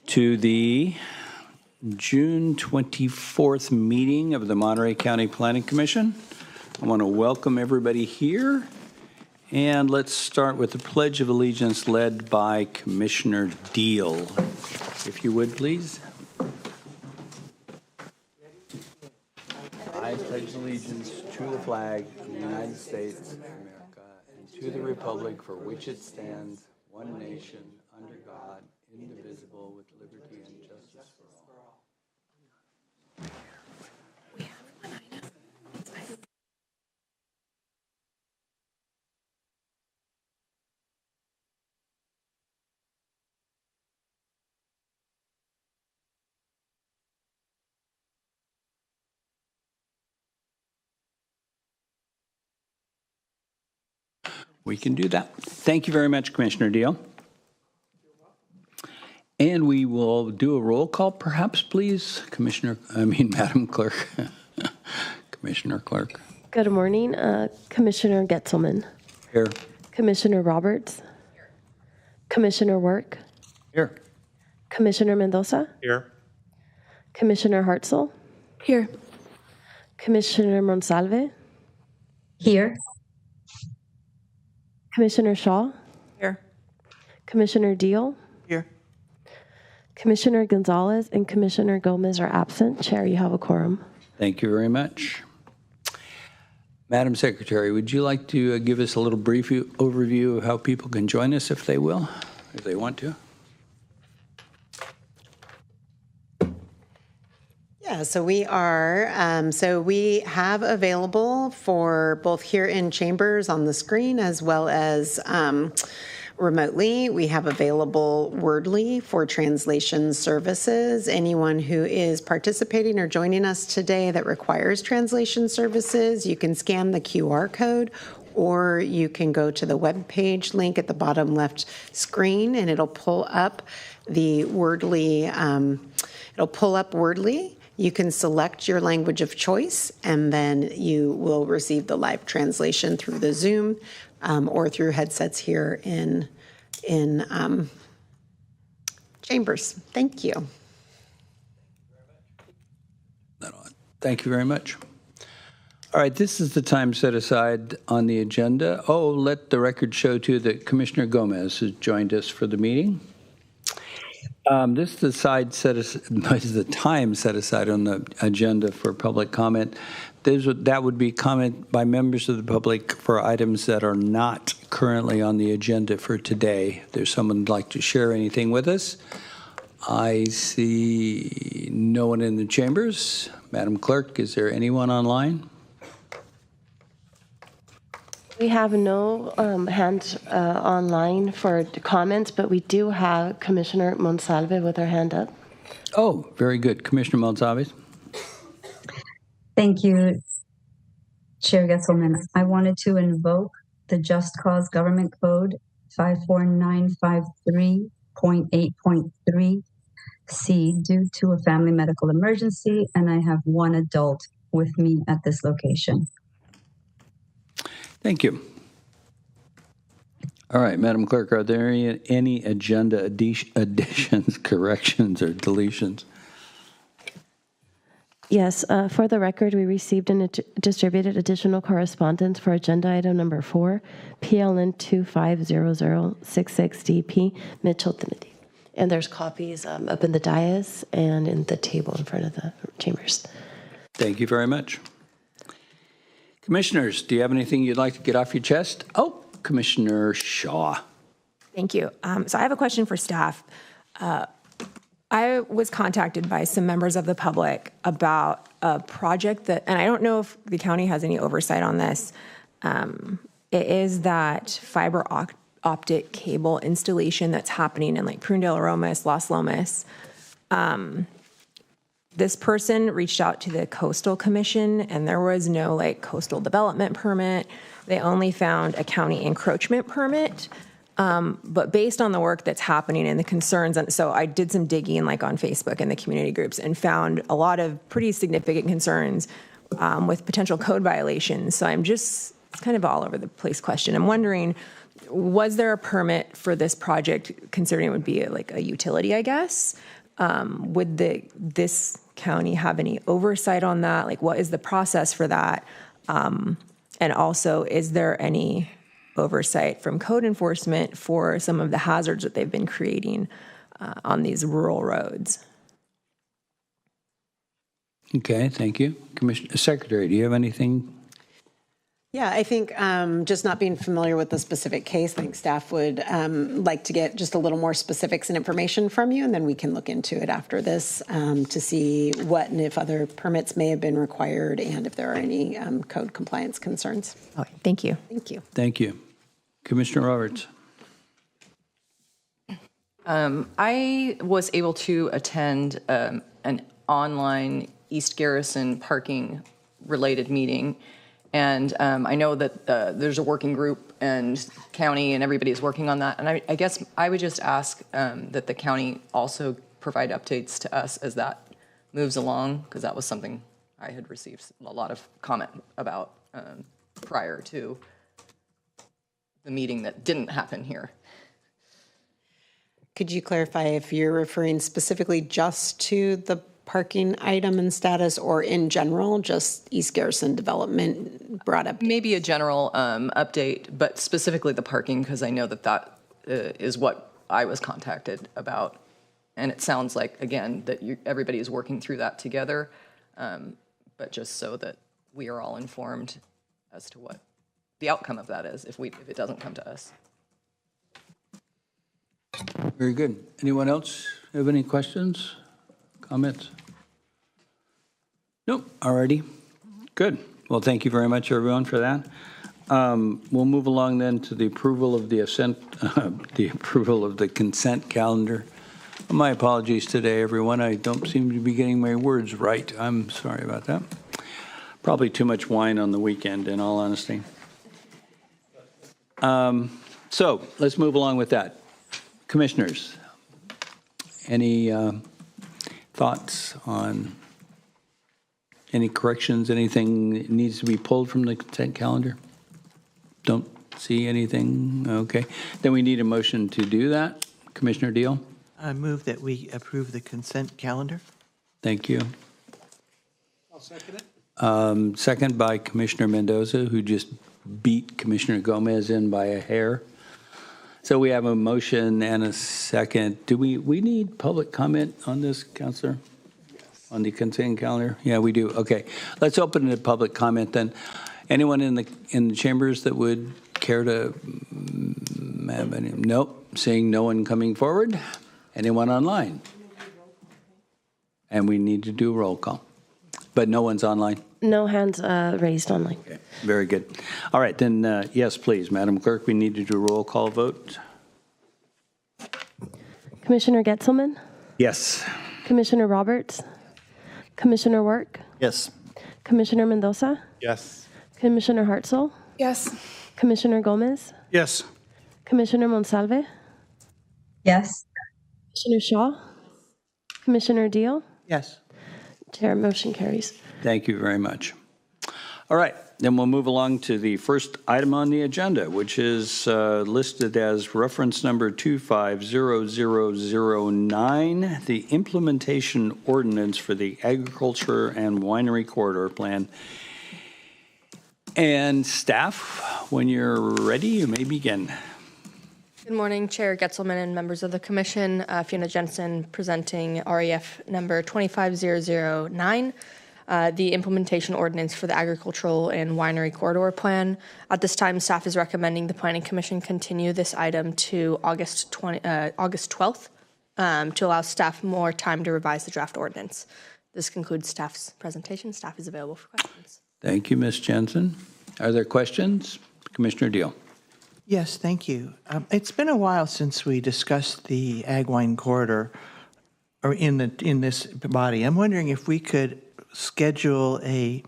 to the June 24th meeting of the Monterey County Planning Commission. I want to welcome everybody here. And let's start with the Pledge of Allegiance led by Commissioner Deal. If you would, please. I pledge allegiance to the flag of the United States of America and to the republic for which it stands, one nation, under God, indivisible, with liberty and justice for all. We can do that. Thank you very much, Commissioner Deal. And we will do a roll call, perhaps, please, Madam Clerk. Commissioner Clerk. Good morning, Commissioner Getzelman. Here. Commissioner Roberts. Commissioner Work. Here. Commissioner Mendoza. Here. Commissioner Hartzell. Here. Commissioner Monsalve. Here. Commissioner Shaw. Here. Commissioner Deal. Here. Commissioner Gonzalez and Commissioner Gomez are absent. Chair, you have a quorum. Thank you very much. Madam Secretary, would you like to give us a little brief overview of how people can join us if they will, if they want to? Yeah, so we have available for both here in chambers on the screen as well as remotely. We have available Wordly for translation services. Anyone who is participating or joining us today that requires translation services, you can scan the QR code or you can go to the webpage link at the bottom left screen and it'll pull up the Wordly. You can select your language of choice, and then you will receive the live translation through the Zoom or through headsets here in chambers. Thank you. Thank you very much. All right, this is the time set aside on the agenda. Oh, let the record show, too, that Commissioner Gomez has joined us for the meeting. This is the time set aside on the agenda for public comment. That would be comment by members of the public for items that are not currently on the agenda for today. If there's someone who'd like to share anything with us. I see no one in the chambers. Madam Clerk, is there anyone online? We have no hands online for comments, but we do have Commissioner Monsalve with her hand up. Oh, very good. Commissioner Monsalve. Thank you, Chair Getzelman. I wanted to invoke the Just Cause Government Code 54953.8.3C due to a family medical emergency, and I have one adult with me at this location. Thank you. All right, Madam Clerk, are there any agenda additions, corrections, or deletions? Yes, for the record, we received and distributed additional correspondence for agenda item number 4, PLN 250066DP, Mitchell Timothy. And there's copies up in the dais and in the table in front of the chambers. Thank you very much. Commissioners, do you have anything you'd like to get off your chest? Oh, Commissioner Shaw. Thank you. So I have a question for staff. I was contacted by some members of the public about a project that, and I don't know if the county has any oversight on this. It is that fiber optic cable installation that's happening in like Prunedale, Aromas, Las Lomas. This person reached out to the Coastal Commission and there was no like coastal development permit. They only found a county encroachment permit. But based on the work that's happening and the concerns, and so I did some digging like on Facebook and the community groups and found a lot of pretty significant concerns with potential code violations. So I'm just, it's kind of all over the place question. I'm wondering, was there a permit for this project, considering it would be like a utility, I guess? Would this county have any oversight on that? Like, what is the process for that? And also, is there any oversight from code enforcement for some of the hazards that they've been creating on these rural roads? Okay, thank you. Commissioner Secretary, do you have anything? Yeah, I think just not being familiar with the specific case, I think staff would like to get just a little more specifics and information from you, and then we can look into it after this to see what and if other permits may have been required and if there are any code compliance concerns. Oh, thank you. Thank you. Thank you. Commissioner Roberts. I was able to attend an online East Garrison parking related meeting. And I know that there's a working group and county and everybody is working on that. And I guess I would just ask that the county also provide updates to us as that moves along, because that was something I had received a lot of comment about prior to the meeting that didn't happen here. Could you clarify if you're referring specifically just to the parking item and status, or in general, just East Garrison development brought up? Maybe a general update, but specifically the parking, because I know that that is what I was contacted about. And it sounds like, again, that everybody is working through that together, but just so that we are all informed as to what the outcome of that is if it doesn't come to us. Very good. Anyone else have any questions, comments? Nope, alrighty. Good. Well, thank you very much, everyone, for that. We'll move along then to the approval of the consent calendar. My apologies today, everyone. I don't seem to be getting my words right. I'm sorry about that. Probably too much wine on the weekend, in all honesty. So let's move along with that. Commissioners, any thoughts on any corrections, anything that needs to be pulled from the consent calendar? Don't see anything. Okay. Then we need a motion to do that. Commissioner Deal? I move that we approve the consent calendar. Thank you. I'll second it. Second by Commissioner Mendoza, who just beat Commissioner Gomez in by a hair. So we have a motion and a second. Do we need public comment on this, Counselor? Yes. On the consent calendar? Yeah, we do. Okay. Let's open the public comment then. Anyone in the chambers that would care to have any? Nope. Seeing no one coming forward. Anyone online? And we need to do roll call. But no one's online? No hands raised online. Okay, very good. All right, then, yes, please, Madam Clerk, we need to do a roll call vote. Commissioner Getzelman? Yes. Commissioner Roberts? Commissioner Work? Yes. Commissioner Mendoza? Yes. Commissioner Hartzell? Yes. Commissioner Gomez? Yes. Commissioner Monsalve? Yes. Commissioner Shaw? Commissioner Deal? Yes. Chair, motion carries. Thank you very much. All right, then we'll move along to the first item on the agenda, which is listed as reference number 250009, the implementation ordinance for the agriculture and winery corridor plan. And staff, when you're ready, you may begin. Good morning, Chair Getzelman and members of the Commission. Fiona Jensen presenting REF number 25009, the implementation ordinance for the agricultural and winery corridor plan. At this time, staff is recommending the Planning Commission continue this item to August 12th to allow staff more time to revise the draft ordinance. This concludes staff's presentation. Staff is available for questions. Thank you, Ms. Jensen. Are there questions? Commissioner Deal. Yes, thank you. It's been a while since we discussed the ag wine corridor, or in this body. I'm wondering if we could schedule I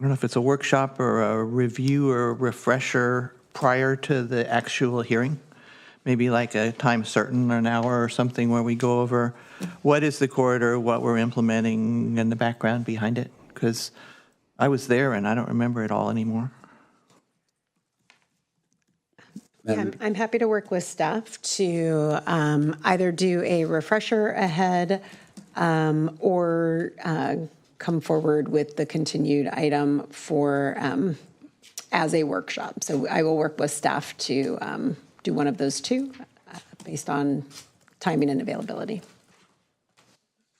don't know if it's a workshop or a review or a refresher prior to the actual hearing. Maybe like a time certain, an hour or something, where we go over what is the corridor, what we're implementing, and the background behind it. Because I was there and I don't remember it all anymore. I'm happy to work with staff to either do a refresher ahead or come forward with the continued item for as a workshop. So I will work with staff to do one of those two based on timing and availability.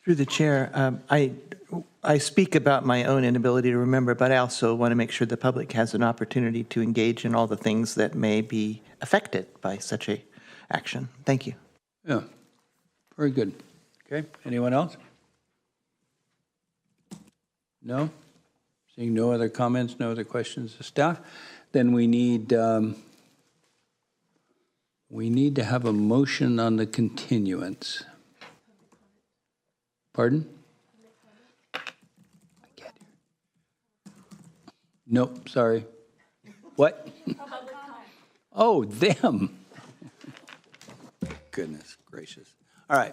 Through the chair, I speak about my own inability to remember, but I also want to make sure the public has an opportunity to engage in all the things that may be affected by such a action. Thank you. Yeah, very good. Okay, anyone else? No? Seeing no other comments, no other questions of staff, then we need to have a motion on the continuance. Pardon? Nope, sorry. What? Oh, them. Goodness gracious. All right,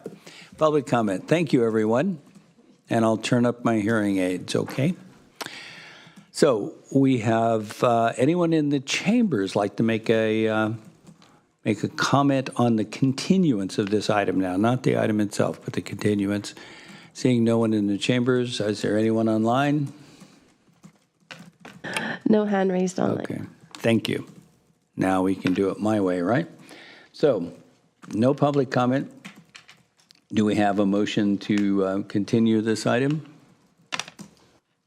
public comment. Thank you, everyone. And I'll turn up my hearing aids, okay? So we have anyone in the chambers like to make a comment on the continuance of this item now, not the item itself, but the continuance. Seeing no one in the chambers, is there anyone online? No hand raised online. Okay, thank you. Now we can do it my way, right? So, no public comment. Do we have a motion to continue this item?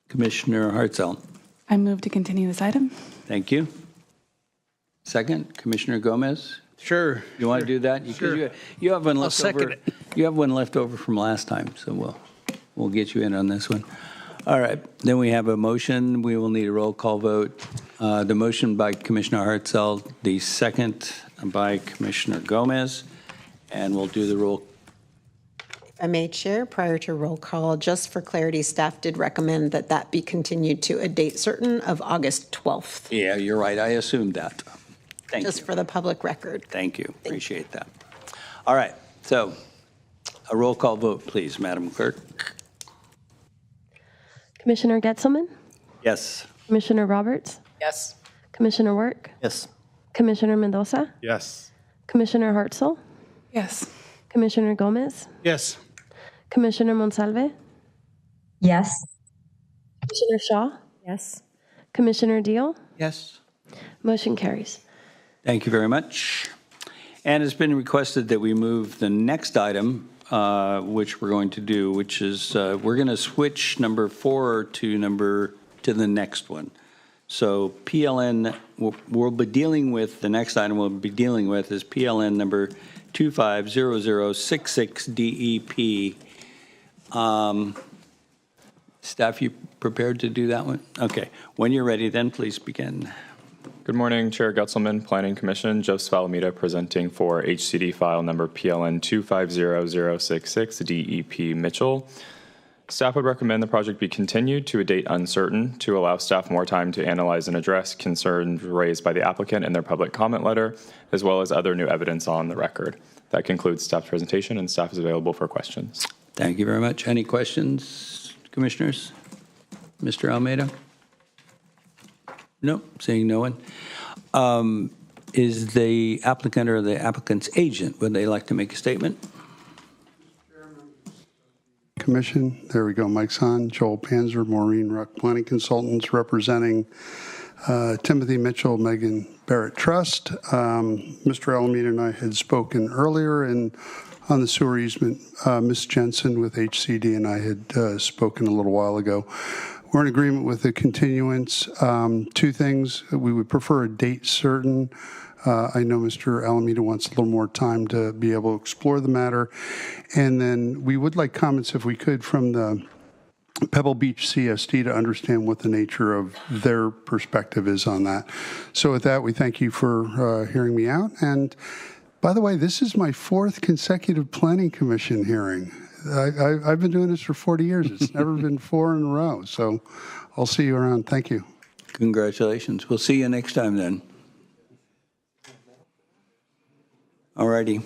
Commissioner Hartzell. I move to continue this item. Thank you. Second, Commissioner Gomez. Sure. You want to do that? Sure. You have one left second over. it. You have one left over from last time, so we'll get you in on this one. All right. Then we have a motion. We will need a roll call vote. The motion by Commissioner Hartzell, the second by Commissioner Gomez, and we'll do the roll. If I may, Chair, prior to roll call, just for clarity, staff did recommend that that be continued to a date certain of August 12th. Yeah, you're right. I assumed that. Thank Just you. for the public record. Thank you. Appreciate that. All right. So a roll call vote, please, Madam Clerk. Commissioner Getzelman? Yes. Commissioner Roberts? Yes. Commissioner Work? Yes. Commissioner Mendoza? Yes. Commissioner Hartzell? Yes. Commissioner Gomez? Yes. Commissioner Monsalve? Yes. Commissioner Shaw? Yes. Commissioner Deal? Yes. Motion carries. Thank you very much. And it's been requested that we move the next item, which we're going to do, which is we're going to switch number 4 to the next one. So PLN, we'll be dealing with, the next item we'll be dealing with is PLN number 250066 DEP. Staff, you prepared to do that one? Okay. When you're ready, then please begin. Good morning, Chair Getzelman, Planning Commission. Joseph Alameda presenting for HCD file number PLN 250066 DEP Mitchell. Staff would recommend the project be continued to a date uncertain to allow staff more time to analyze and address concerns raised by the applicant in their public comment letter, as well as other new evidence on the record. That concludes staff's presentation, and staff is available for questions. Thank you very much. Any questions, commissioners? Mr. Almeida? No, seeing no one. Is the applicant or the applicant's agent, would they like to make a statement? Commission, there we go, mic's on. Joel Panzer, Maureen Ruck, Planning Consultants, representing Timothy Mitchell, Megan Barrett Trust. Mr. Alameda and I had spoken earlier on the sewer easement. Ms. Jensen with HCD and I had spoken a little while ago. We're in agreement with the continuance. Two things, we would prefer a date certain. I know Mr. Alameda wants a little more time to be able to explore the matter. And then we would like comments, if we could, from the Pebble Beach CSD to understand what the nature of their perspective is on that. So with that, we thank you for hearing me out. And by the way, this is my 4th consecutive Planning Commission hearing. I've been doing this for 40 years. It's never been 4 in a row. So I'll see you around. Thank you. Congratulations. We'll see you next time then. All righty.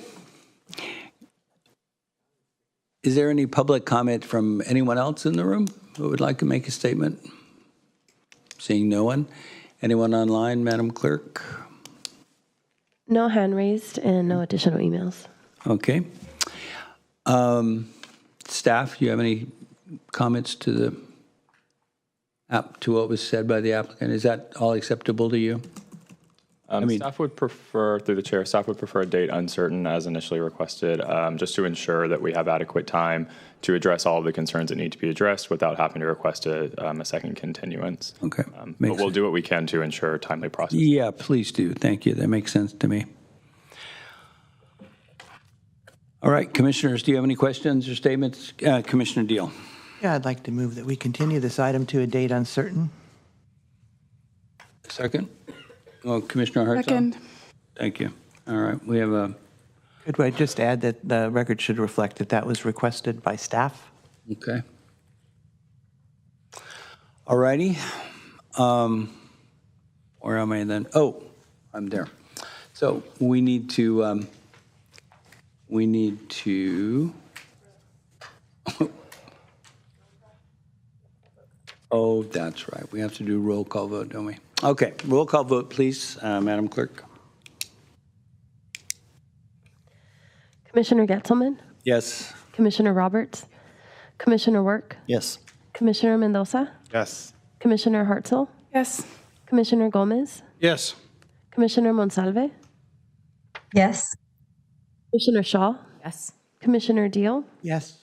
Is there any public comment from anyone else in the room who would like to make a statement? Seeing no one. Anyone online, Madam Clerk? No hand raised and no additional emails. Okay. Staff, do you have any comments to what was said by the applicant? Is that all acceptable to you? Staff would prefer, through the chair, staff would prefer a date uncertain as initially requested, just to ensure that we have adequate time to address all of the concerns that need to be addressed without having to request a second continuance. Okay. But we'll do what we can to ensure timely process. Yeah, please do. Thank you. That makes sense to me. All right, commissioners, do you have any questions or statements? Commissioner Deal. Yeah, I'd like to move that we continue this item to a date uncertain. Second? Well, Commissioner Hartzell? Second. Thank you. All right, we have a... Could I just add that the record should reflect that that was requested by staff? Okay. All righty. Where am I then? Oh, I'm there. So we need to... Oh, that's right. We have to do roll call vote, don't we? Okay, roll call vote, please, Madam Clerk. Commissioner Getzelman, Yes. Commissioner Roberts, Commissioner Work, Yes. Commissioner Mendoza, Yes. Commissioner Hartzell, Yes. Commissioner Gomez, Yes. Commissioner Monsalve, Yes. Commissioner Shaw, Yes. Commissioner Deal. Yes.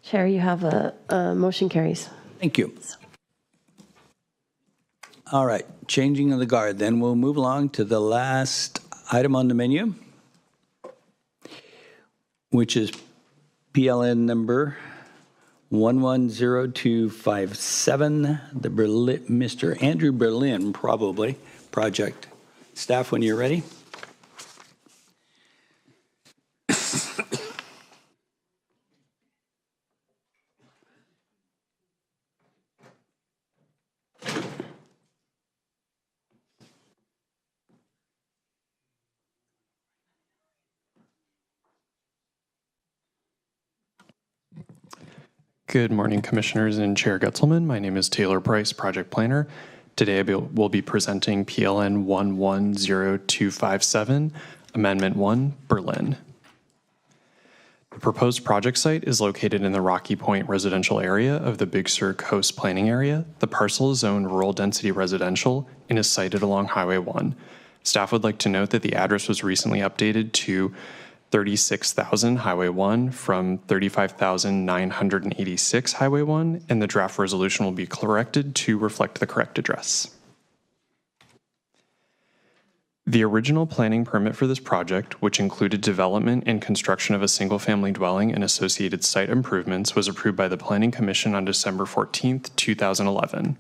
Chair, you have a motion carries. Thank you. All right, changing of the guard. Then we'll move along to the last item on the menu, which is PLN number 110257, the Mr. Andrew Berlin, probably, project. Staff, when you're ready. Good morning, Commissioners and Chair Getzelman. My name is Taylor Price, Project Planner. Today I will be presenting PLN 110257, Amendment 1, Berlin. The proposed project site is located in the Rocky Point residential area of the Big Sur Coast Planning Area. The parcel is zoned rural density residential and is sited along Highway 1. Staff would like to note that the address was recently updated to 36,000 Highway 1 from 35,986 Highway 1, and the draft resolution will be corrected to reflect the correct address. The original planning permit for this project, which included development and construction of a single-family dwelling and associated site improvements, was approved by the Planning Commission on December 14th, 2011.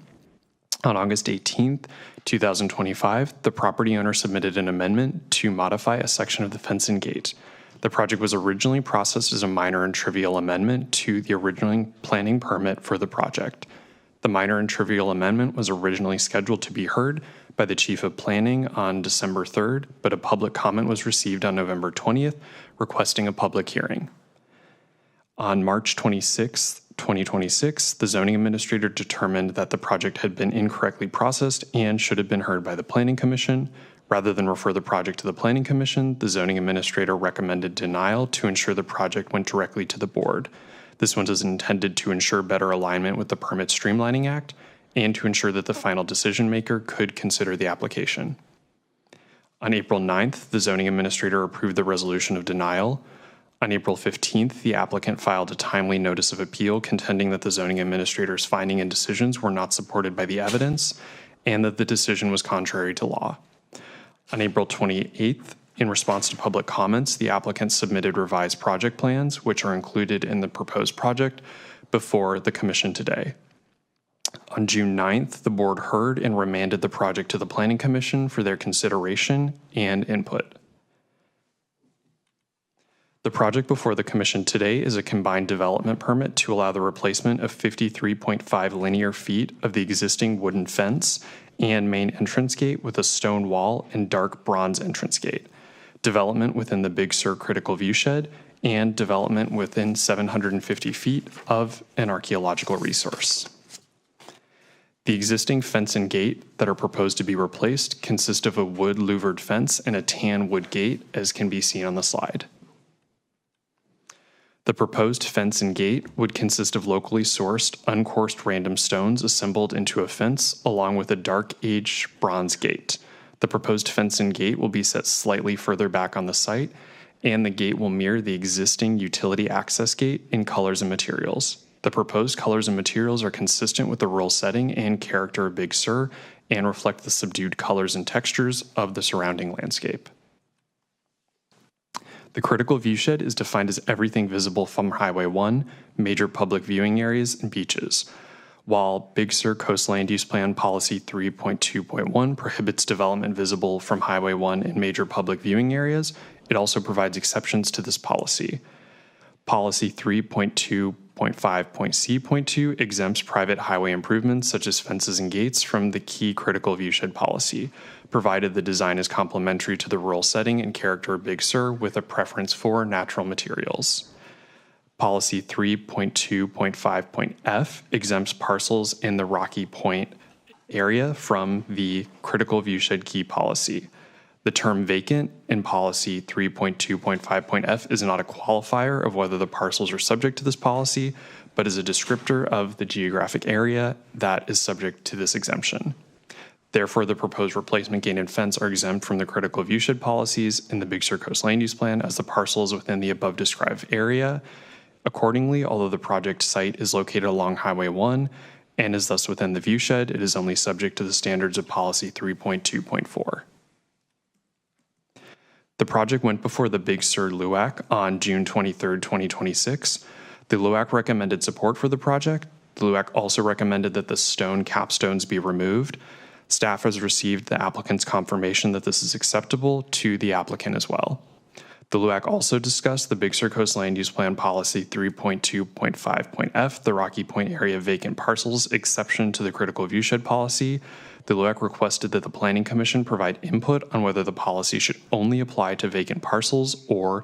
On August 18th, 2025, the property owner submitted an amendment to modify a section of the fence and gate. The project was originally processed as a minor and trivial amendment to the original planning permit for the project. The minor and trivial amendment was originally scheduled to be heard by the Chief of Planning on December 3rd, but a public comment was received on November 20th requesting a public hearing. On March 26, 2026, the zoning administrator determined that the project had been incorrectly processed and should have been heard by the Planning Commission. Rather than refer the project to the Planning Commission, the zoning administrator recommended denial to ensure the project went directly to the board. This one is intended to ensure better alignment with the Permit Streamlining Act and to ensure that the final decision maker could consider the application. On April 9th, the zoning administrator approved the resolution of denial. On April 15th, the applicant filed a timely notice of appeal contending that the zoning administrator's finding and decisions were not supported by the evidence and that the decision was contrary to law. On April 28th, in response to public comments, the applicant submitted revised project plans, which are included in the proposed project, before the Commission today. On June 9th, the board heard and remanded the project to the Planning Commission for their consideration and input. The project before the Commission today is a combined development permit to allow the replacement of 53.5 linear feet of the existing wooden fence and main entrance gate with a stone wall and dark bronze entrance gate, development within the Big Sur critical viewshed, and development within 750 feet of an archaeological resource. The existing fence and gate that are proposed to be replaced consist of a wood louvered fence and a tan wood gate, as can be seen on the slide. The proposed fence and gate would consist of locally sourced, uncourse random stones assembled into a fence along with a dark aged bronze gate. The proposed fence and gate will be set slightly further back on the site, and the gate will mirror the existing utility access gate in colors and materials. The proposed colors and materials are consistent with the rural setting and character of Big Sur and reflect the subdued colors and textures of the surrounding landscape. The critical viewshed is defined as everything visible from Highway 1, major public viewing areas, and beaches. While Big Sur Coast Land Use Plan Policy 3.2.1 prohibits development visible from Highway 1 and major public viewing areas, it also provides exceptions to this policy. Policy 3.2.5.c.2 exempts private highway improvements such as fences and gates from the key critical viewshed policy, provided the design is complementary to the rural setting and character of Big Sur with a preference for natural materials. Policy 3.2.5.f exempts parcels in the Rocky Point area from the critical viewshed key policy. The term vacant in policy 3.2.5.f is not a qualifier of whether the parcels are subject to this policy, but is a descriptor of the geographic area that is subject to this exemption. Therefore, the proposed replacement gate and fence are exempt from the critical viewshed policies in the Big Sur Coast Land Use Plan as the parcels within the above described area. Accordingly, although the project site is located along Highway 1 and is thus within the viewshed, it is only subject to the standards of policy 3.2.4. The project went before the Big Sur LUAC on June 23, 2026. The LUAC recommended support for the project. The LUAC also recommended that the stone capstones be removed. Staff has received the applicant's confirmation that this is acceptable to the applicant as well. The LUAC also discussed the Big Sur Coast Land Use Plan Policy 3.2.5.f, the Rocky Point area vacant parcels exception to the critical viewshed policy. The LUAC requested that the Planning Commission provide input on whether the policy should only apply to vacant parcels or,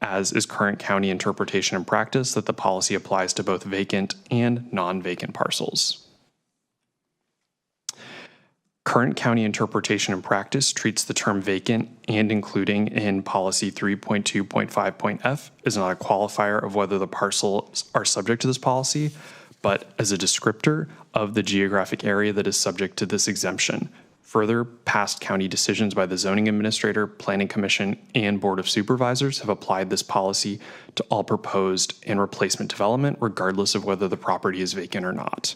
as is current county interpretation and practice, that the policy applies to both vacant and non-vacant parcels. Current county interpretation and practice treats the term vacant and including in policy 3.2.5.f is not a qualifier of whether the parcels are subject to this policy, but as a descriptor of the geographic area that is subject to this exemption. Further, past county decisions by the zoning administrator, planning commission, and board of supervisors have applied this policy to all proposed and replacement development, regardless of whether the property is vacant or not.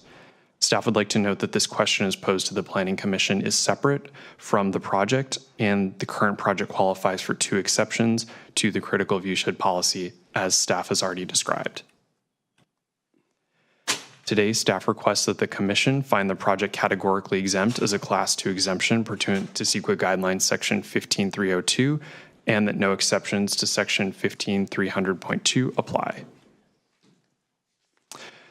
Staff would like to note that this question is posed to the Planning Commission is separate from the project, and the current project qualifies for 2 exceptions to the critical viewshed policy, as staff has already described. Today, staff requests that the Commission find the project categorically exempt as a Class 2 exemption pursuant to CEQA Guidelines Section 15302, and that no exceptions to Section 15300.2 apply.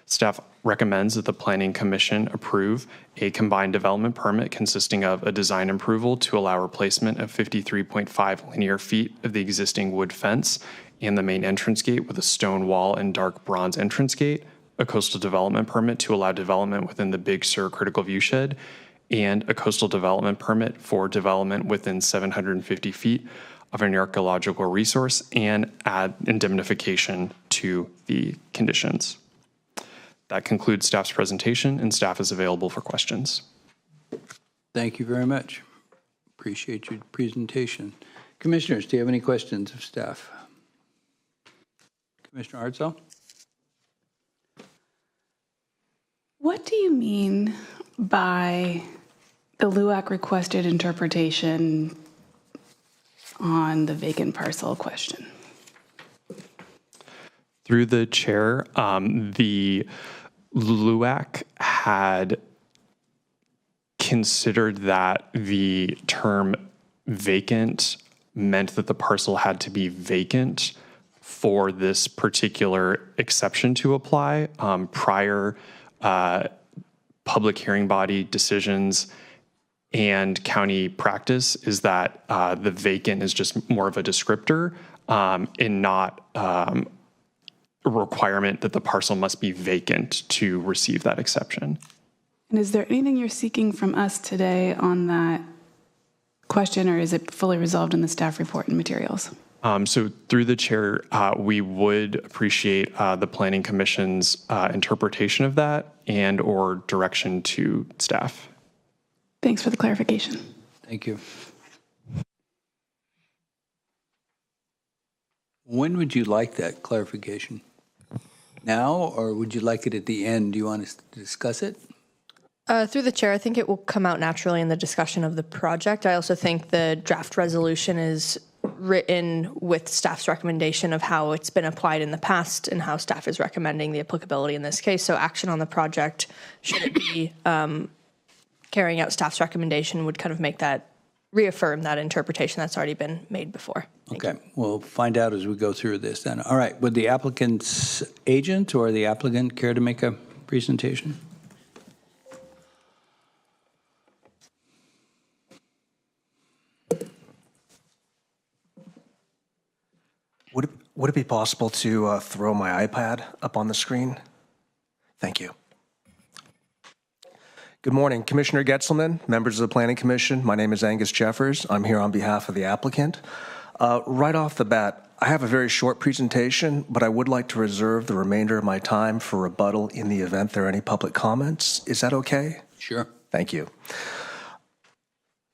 Staff recommends that the Planning Commission approve a combined development permit consisting of a design approval to allow replacement of 53.5 linear feet of the existing wood fence and the main entrance gate with a stone wall and dark bronze entrance gate, a coastal development permit to allow development within the Big Sur critical viewshed, and a coastal development permit for development within 750 feet of an archaeological resource and add indemnification to the conditions. That concludes staff's presentation, and staff is available for questions. Thank you very much. Appreciate your presentation. Commissioners, do you have any questions of staff? Commissioner Hartzell? What do you mean by the LUAC requested interpretation on the vacant parcel question? Through the chair, the LUAC had considered that the term vacant meant that the parcel had to be vacant for this particular exception to apply. Prior public hearing body decisions and county practice is that the vacant is just more of a descriptor and not a requirement that the parcel must be vacant to receive that exception. And is there anything you're seeking from us today on that question, or is it fully resolved in the staff report and materials? So through the chair, we would appreciate the Planning Commission's interpretation of that and or direction to staff. Thanks for the clarification. Thank you. When would you like that clarification? Now, or would you like it at the end? Do you want us to discuss it? Through the chair, I think it will come out naturally in the discussion of the project. I also think the draft resolution is written with staff's recommendation of how it's been applied in the past and how staff is recommending the applicability in this case. So action on the project, should it be carrying out staff's recommendation, would kind of make that, reaffirm that interpretation that's already been made before. Okay, we'll find out as we go through this then. All right, would the applicant's agent or the applicant care to make a presentation? Would it be possible to throw my iPad up on the screen? Thank you. Good morning, Commissioner Getzelman, members of the Planning Commission. My name is Angus Jeffers. I'm here on behalf of the applicant. Right off the bat, I have a very short presentation, but I would like to reserve the remainder of my time for rebuttal in the event there are any public comments. Is that okay? Sure. Thank you.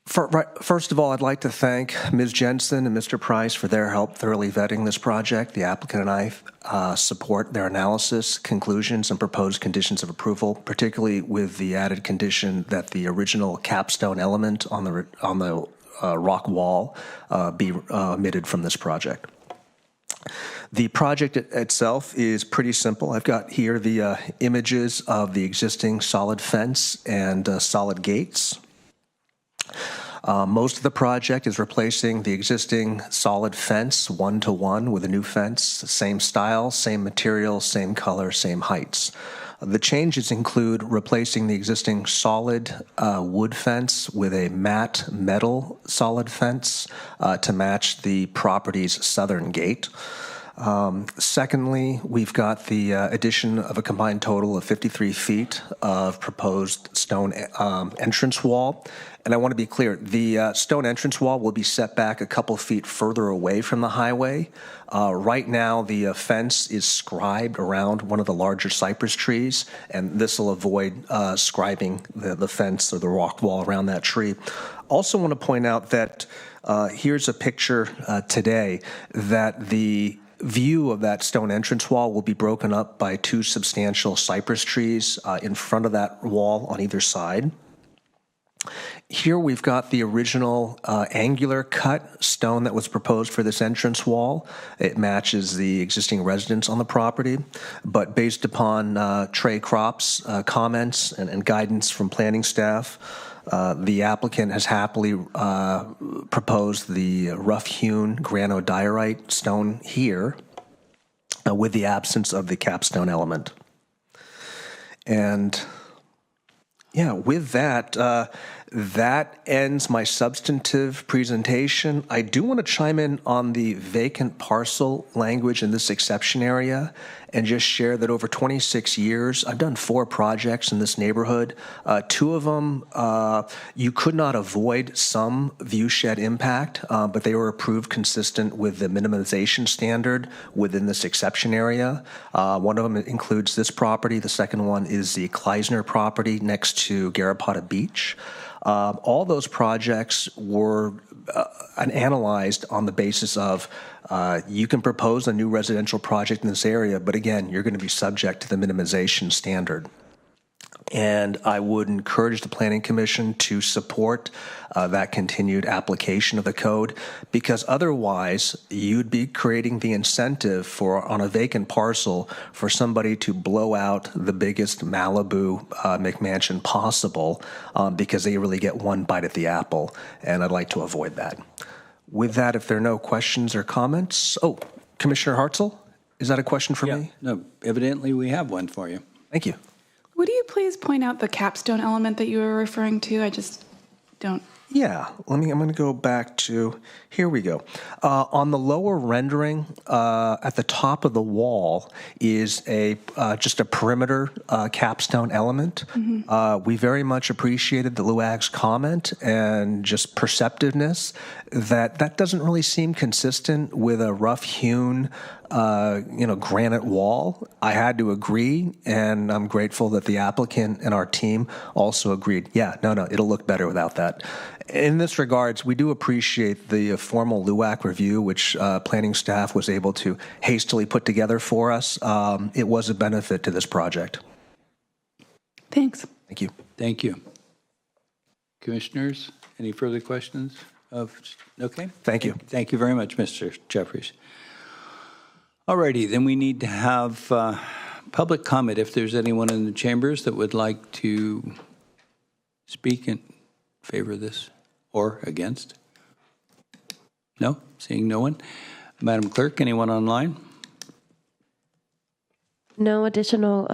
First of all, I'd like to thank Ms. Jensen and Mr. Price for their help thoroughly vetting this project. The applicant and I support their analysis, conclusions, and proposed conditions of approval, particularly with the added condition that the original capstone element on the rock wall be omitted from this project. The project itself is pretty simple. I've got here the images of the existing solid fence and solid gates. Most of the project is replacing the existing solid fence one-to-one with a new fence, same style, same material, same color, same heights. The changes include replacing the existing solid wood fence with a matte metal solid fence to match the property's southern gate. Secondly, we've got the addition of a combined total of 53 feet of proposed stone entrance wall. And I want to be clear, the stone entrance wall will be set back a couple feet further away from the highway. Right now, the fence is scribed around one of the larger cypress trees, and this will avoid scribing the fence or the rock wall around that tree. Also want to point out that here's a picture today that the view of that stone entrance wall will be broken up by two substantial cypress trees in front of that wall on either side. Here we've got the original angular cut stone that was proposed for this entrance wall. It matches the existing residence on the property, but based upon Trey Cropp's comments and guidance from planning staff, the applicant has happily proposed the rough-hewn granodiorite stone here with the absence of the capstone element. And yeah, with that, that ends my substantive presentation. I do want to chime in on the vacant parcel language in this exception area and just share that over 26 years, I've done 4 projects in this neighborhood. 2 of them, you could not avoid some view shed impact, but they were approved consistent with the minimization standard within this exception area. One of them includes this property. The second one is the Kleisner property next to Garapata Beach. All those projects were analyzed on the basis of you can propose a new residential project in this area, but again, you're going to be subject to the minimization standard. And I would encourage the Planning Commission to support that continued application of the code, because otherwise you'd be creating the incentive for, on a vacant parcel, for somebody to blow out the biggest Malibu McMansion possible because they really get one bite at the apple, and I'd like to avoid that. With that, if there are no questions or comments, oh, Commissioner Hartzell, is that a question for me? No, evidently we have one for you. Thank you. Would you please point out the capstone element that you were referring to? I just don't. Yeah, I'm going to go back to, here we go. On the lower rendering, at the top of the wall is just a perimeter capstone element. We very much appreciated the LUAG's comment and just perceptiveness that doesn't really seem consistent with a rough-hewn granite wall. I had to agree, and I'm grateful that the applicant and our team also agreed. Yeah, no, it'll look better without that. In this regards, we do appreciate the formal LUAC review, which planning staff was able to hastily put together for us. It was a benefit to this project. Thanks. Thank you. Thank you. Commissioners, any further questions? Okay. Thank you. Thank you very much, Mr. Jeffries. All righty, then we need to have public comment if there's anyone in the chambers that would like to speak in favor of this or against. No? Seeing no one. Madam Clerk, anyone online? No additional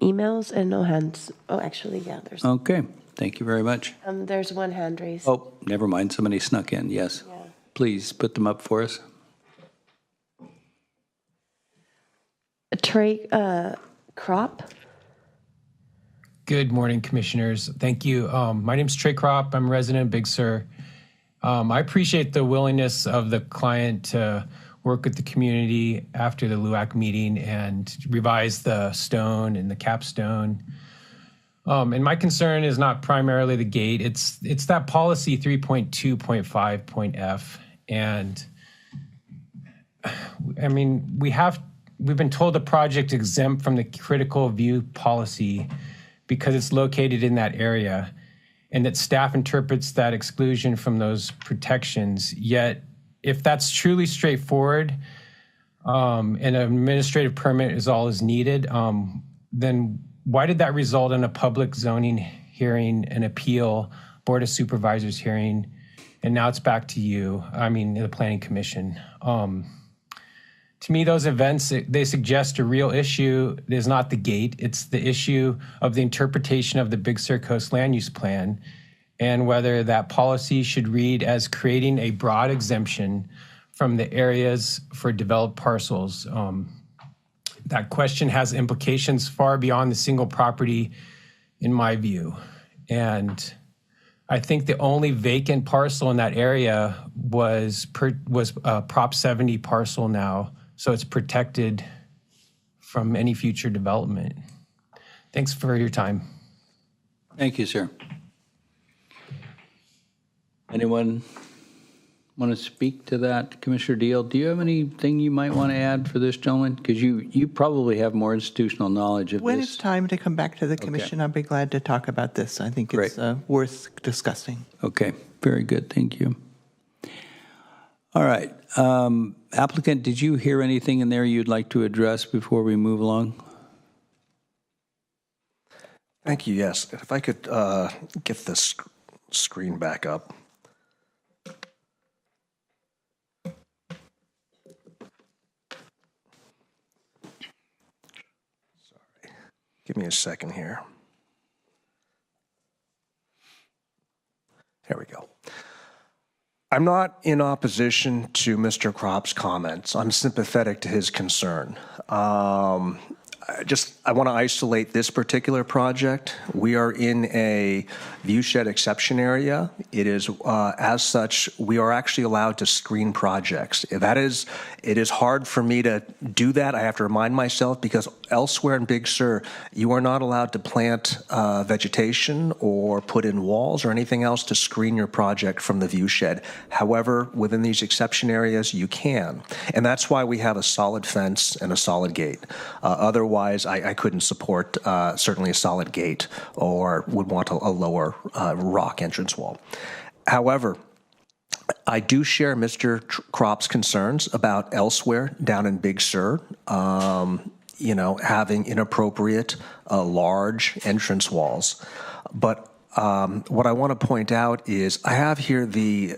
emails and no hands. Oh, actually, yeah, there's. Okay, thank you very much. There's one hand raised. Oh, never mind, somebody snuck in, yes. Yeah. Please put them up for us. Trey Crop. Good morning, Commissioners. Thank you. My name is Trey Crop. I'm a resident of Big Sur. I appreciate the willingness of the client to work with the community after the LUAC meeting and revise the stone and the capstone. And my concern is not primarily the gate. It's that policy 3.2.5.f. And I mean, we've been told the project exempt from the critical view policy because it's located in that area, and that staff interprets that exclusion from those protections. Yet, if that's truly straightforward, and an administrative permit is all is needed, then why did that result in a public zoning hearing, an appeal, Board of Supervisors hearing, and now it's back to you, the Planning Commission? To me, those events, they suggest a real issue is not the gate. It's the issue of the interpretation of the Big Sur Coast Land Use Plan and whether that policy should read as creating a broad exemption from the areas for developed parcels. That question has implications far beyond the single property, in my view. And I think the only vacant parcel in that area was Prop 70 parcel now. So it's protected from any future development. Thanks for your time. Thank you, sir. Anyone want to speak to that? Commissioner Deal, do you have anything you might want to add for this gentleman? Because you probably have more institutional knowledge of When this. it's time to come back to the commission, I'll be glad to talk about this. I think it's worth discussing. Okay, very good. Thank you. All right. Applicant, did you hear anything in there you'd like to address before we move along? Thank you, yes. If I could get this screen back up. Sorry. Give me a second here. There we go. I'm not in opposition to Mr. Crop's comments. I'm sympathetic to his concern. I want to isolate this particular project. We are in a viewshed exception area. It is, as such, we are actually allowed to screen projects. It is hard for me to do that. I have to remind myself because elsewhere in Big Sur, you are not allowed to plant vegetation or put in walls or anything else to screen your project from the viewshed. However, within these exception areas, you can. And that's why we have a solid fence and a solid gate. Otherwise, I couldn't support certainly a solid gate or would want a lower rock entrance wall. However, I do share Mr. Crop's concerns about elsewhere down in Big Sur, having inappropriate large entrance walls. But what I want to point out is I have here the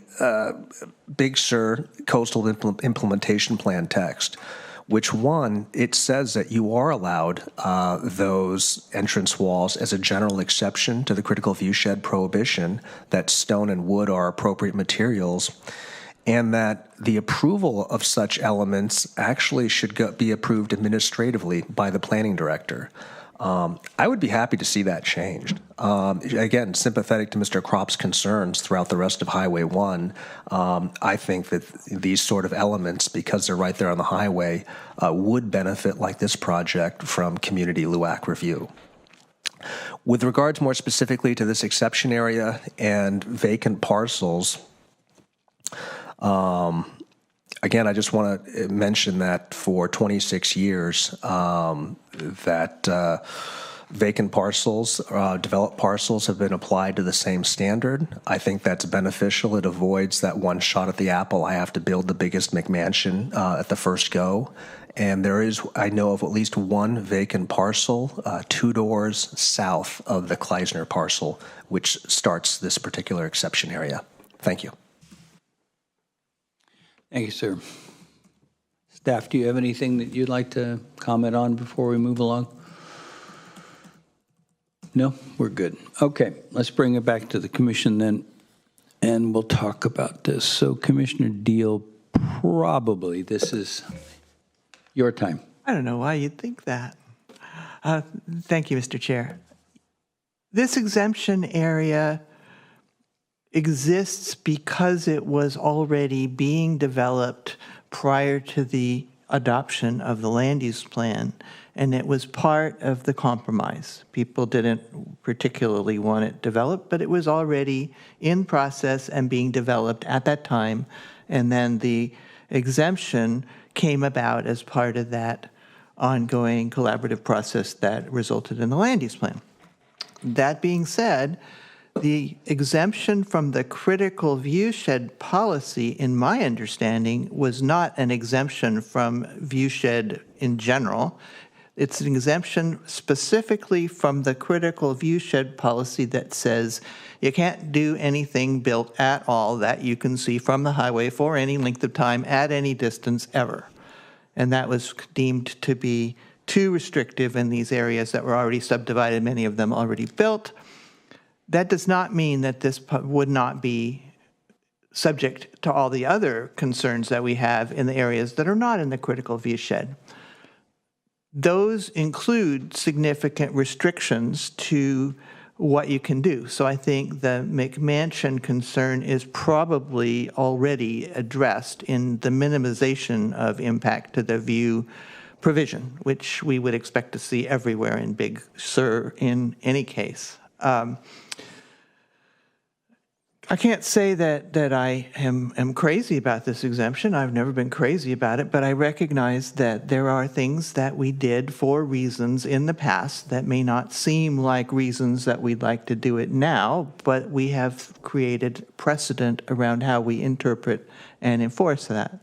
Big Sur Coastal Implementation Plan text, which one, it says that you are allowed those entrance walls as a general exception to the critical view shed prohibition, that stone and wood are appropriate materials, and that the approval of such elements actually should be approved administratively by the planning director. I would be happy to see that changed. Again, sympathetic to Mr. Kropp's concerns throughout the rest of Highway 1. I think that these sort of elements, because they're right there on the highway, would benefit, like this project, from community LUAC review. With regards more specifically to this exception area and vacant parcels, again, I just want to mention that for 26 years, that vacant parcels, developed parcels have been applied to the same standard. I think that's beneficial. It avoids that one shot at the apple. I have to build the biggest McMansion at the first go. And there is, I know of at least one vacant parcel 2 doors south of the Kleisner parcel, which starts this particular exception area. Thank you. Thank you, sir. Staff, do you have anything that you'd like to comment on before we move along? No? We're good. Okay, let's bring it back to the commission then, and we'll talk about this. So, Commissioner Deal, probably this is your time. I don't know why you'd think that. Thank you, Mr. Chair. This exemption area exists because it was already being developed prior to the adoption of the land use plan, and it was part of the compromise. People didn't particularly want it developed, but it was already in process and being developed at that time, and then the exemption came about as part of that ongoing collaborative process that resulted in the land use plan. That being said, the exemption from the critical viewshed policy, in my understanding, was not an exemption from viewshed in general. It's an exemption specifically from the critical viewshed policy that says you can't do anything built at all that you can see from the highway for any length of time at any distance ever. And that was deemed to be too restrictive in these areas that were already subdivided, many of them already built. That does not mean that this would not be subject to all the other concerns that we have in the areas that are not in the critical viewshed. Those include significant restrictions to what you can do. So I think the McMansion concern is probably already addressed in the minimization of impact to the view provision, which we would expect to see everywhere in Big Sur in any case. I can't say that I am crazy about this exemption. I've never been crazy about it, but I recognize that there are things that we did for reasons in the past that may not seem like reasons that we'd like to do it now, but we have created precedent around how we interpret and enforce that.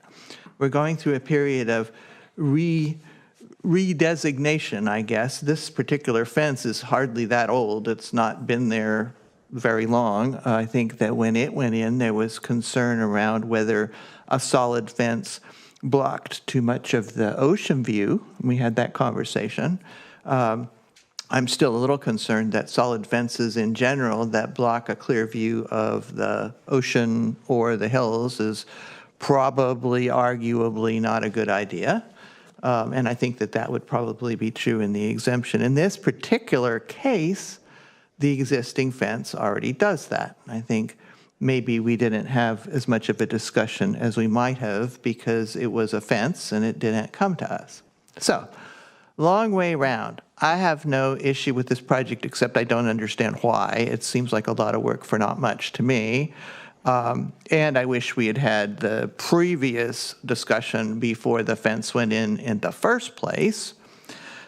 We're going through a period of redesignation, I guess. This particular fence is hardly that old. It's not been there very long. I think that when it went in, there was concern around whether a solid fence blocked too much of the ocean view. We had that conversation. I'm still a little concerned that solid fences in general that block a clear view of the ocean or the hills is probably, arguably, not a good idea. And I think that that would probably be true in the exemption. In this particular case, the existing fence already does that. I think maybe we didn't have as much of a discussion as we might have because it was a fence and it didn't come to us. So, long way round. I have no issue with this project except I don't understand why. It seems like a lot of work for not much to me. And I wish we had had the previous discussion before the fence went in the first place.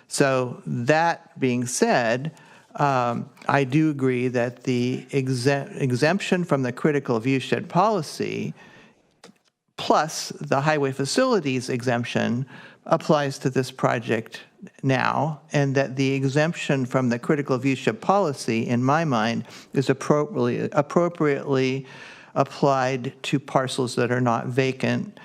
So that being said, I do agree that the exemption from the critical viewshed policy plus the highway facilities exemption applies to this project now, and that the exemption from the critical viewshed policy, in my mind, is appropriately applied to parcels that are not vacant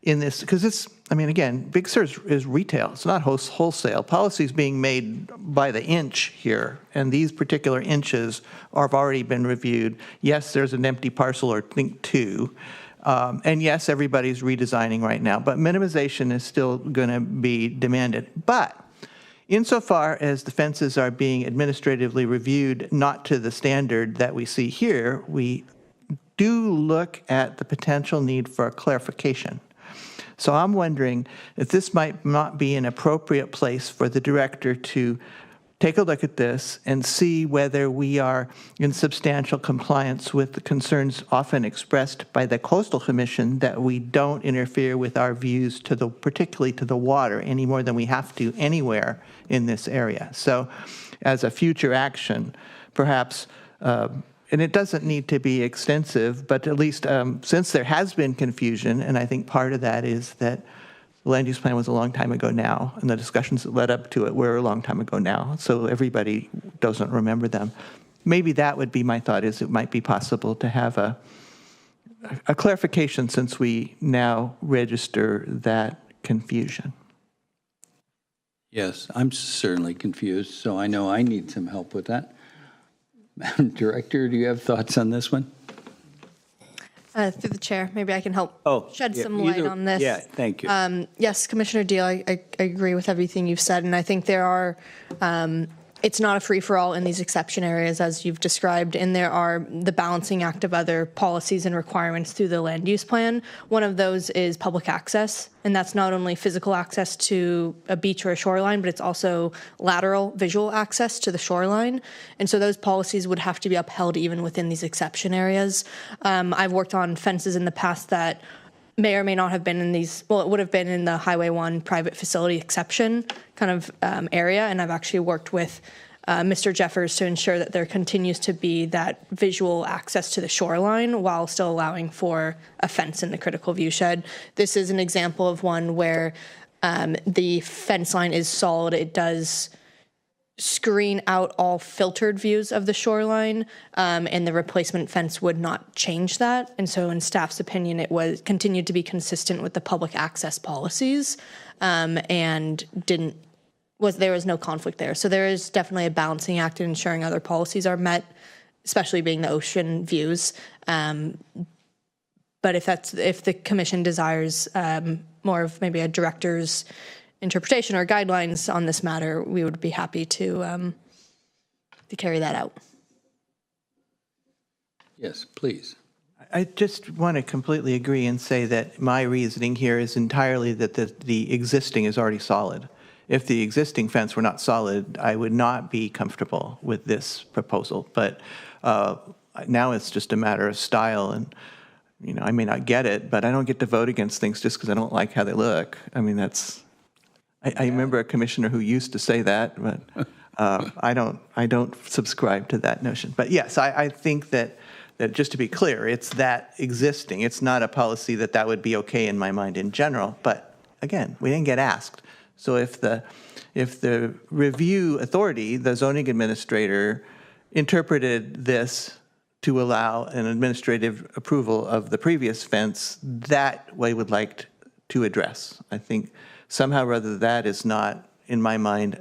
in this, because it's, I mean, again, Big Sur is retail. It's not wholesale. Policy is being made by the inch here, and these particular inches have already been reviewed. Yes, there's an empty parcel, or think two. And yes, everybody's redesigning right now, but minimization is still going to be demanded. But insofar as the fences are being administratively reviewed, not to the standard that we see here, we do look at the potential need for a clarification. So I'm wondering if this might not be an appropriate place for the director to take a look at this and see whether we are in substantial compliance with the concerns often expressed by the Coastal Commission that we don't interfere with our views to the, particularly to the water, any more than we have to anywhere in this area. So as a future action, perhaps, and it doesn't need to be extensive, but at least since there has been confusion, and I think part of that is that the land use plan was a long time ago now, and the discussions that led up to it were a long time ago now, so everybody doesn't remember them. Maybe that would be my thought, is it might be possible to have a clarification since we now register that confusion. Yes, I'm certainly confused, so I know I need some help with that. Madam Director, do you have thoughts on this one? Through the chair, maybe I can help shed yeah, some light on this. Yeah, thank you. Yes, Commissioner Deal, I agree with everything you've said, and I think there are, it's not a free-for-all in these exception areas as you've described, and there are the balancing act of other policies and requirements through the land use plan. One of those is public access, and that's not only physical access to a beach or a shoreline, but it's also lateral visual access to the shoreline. And so those policies would have to be upheld even within these exception areas. I've worked on fences in the past that may or may not have been in these, well, it would have been in the Highway 1 private facility exception kind of area, and I've actually worked with Mr. Jeffers to ensure that there continues to be that visual access to the shoreline while still allowing for a fence in the critical view shed. This is an example of one where the fence line is solid. It does screen out all filtered views of the shoreline, and the replacement fence would not change that. And so in staff's opinion, it was continued to be consistent with the public access policies, and there was no conflict there. So there is definitely a balancing act in ensuring other policies are met, especially being the ocean views. But if the commission desires more of maybe a director's interpretation or guidelines on this matter, we would be happy to carry that out. Yes, please. I just want to completely agree and say that my reasoning here is entirely that the existing is already solid. If the existing fence were not solid, I would not be comfortable with this proposal. But now it's just a matter of style, and I may not get it, but I don't get to vote against things just because I don't like how they look. I mean, that's. I remember a commissioner who used to say that, but I don't subscribe to that notion. But yes, I think that just to be clear, it's that existing. It's not a policy that would be okay in my mind in general. But again, we didn't get asked. So if the review authority, the zoning administrator, interpreted this to allow an administrative approval of the previous fence, that we would like to address. I think somehow or other that is not, in my mind,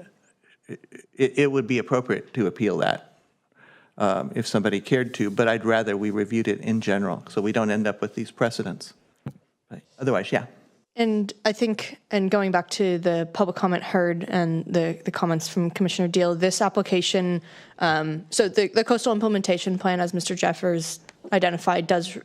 it would be appropriate to appeal that if somebody cared to, but I'd rather we reviewed it in general so we don't end up with these precedents. But otherwise, yeah. And I think, and going back to the public comment heard and the comments from Commissioner Deal, this application, so the coastal implementation plan, as Mr. Jeffers identified, does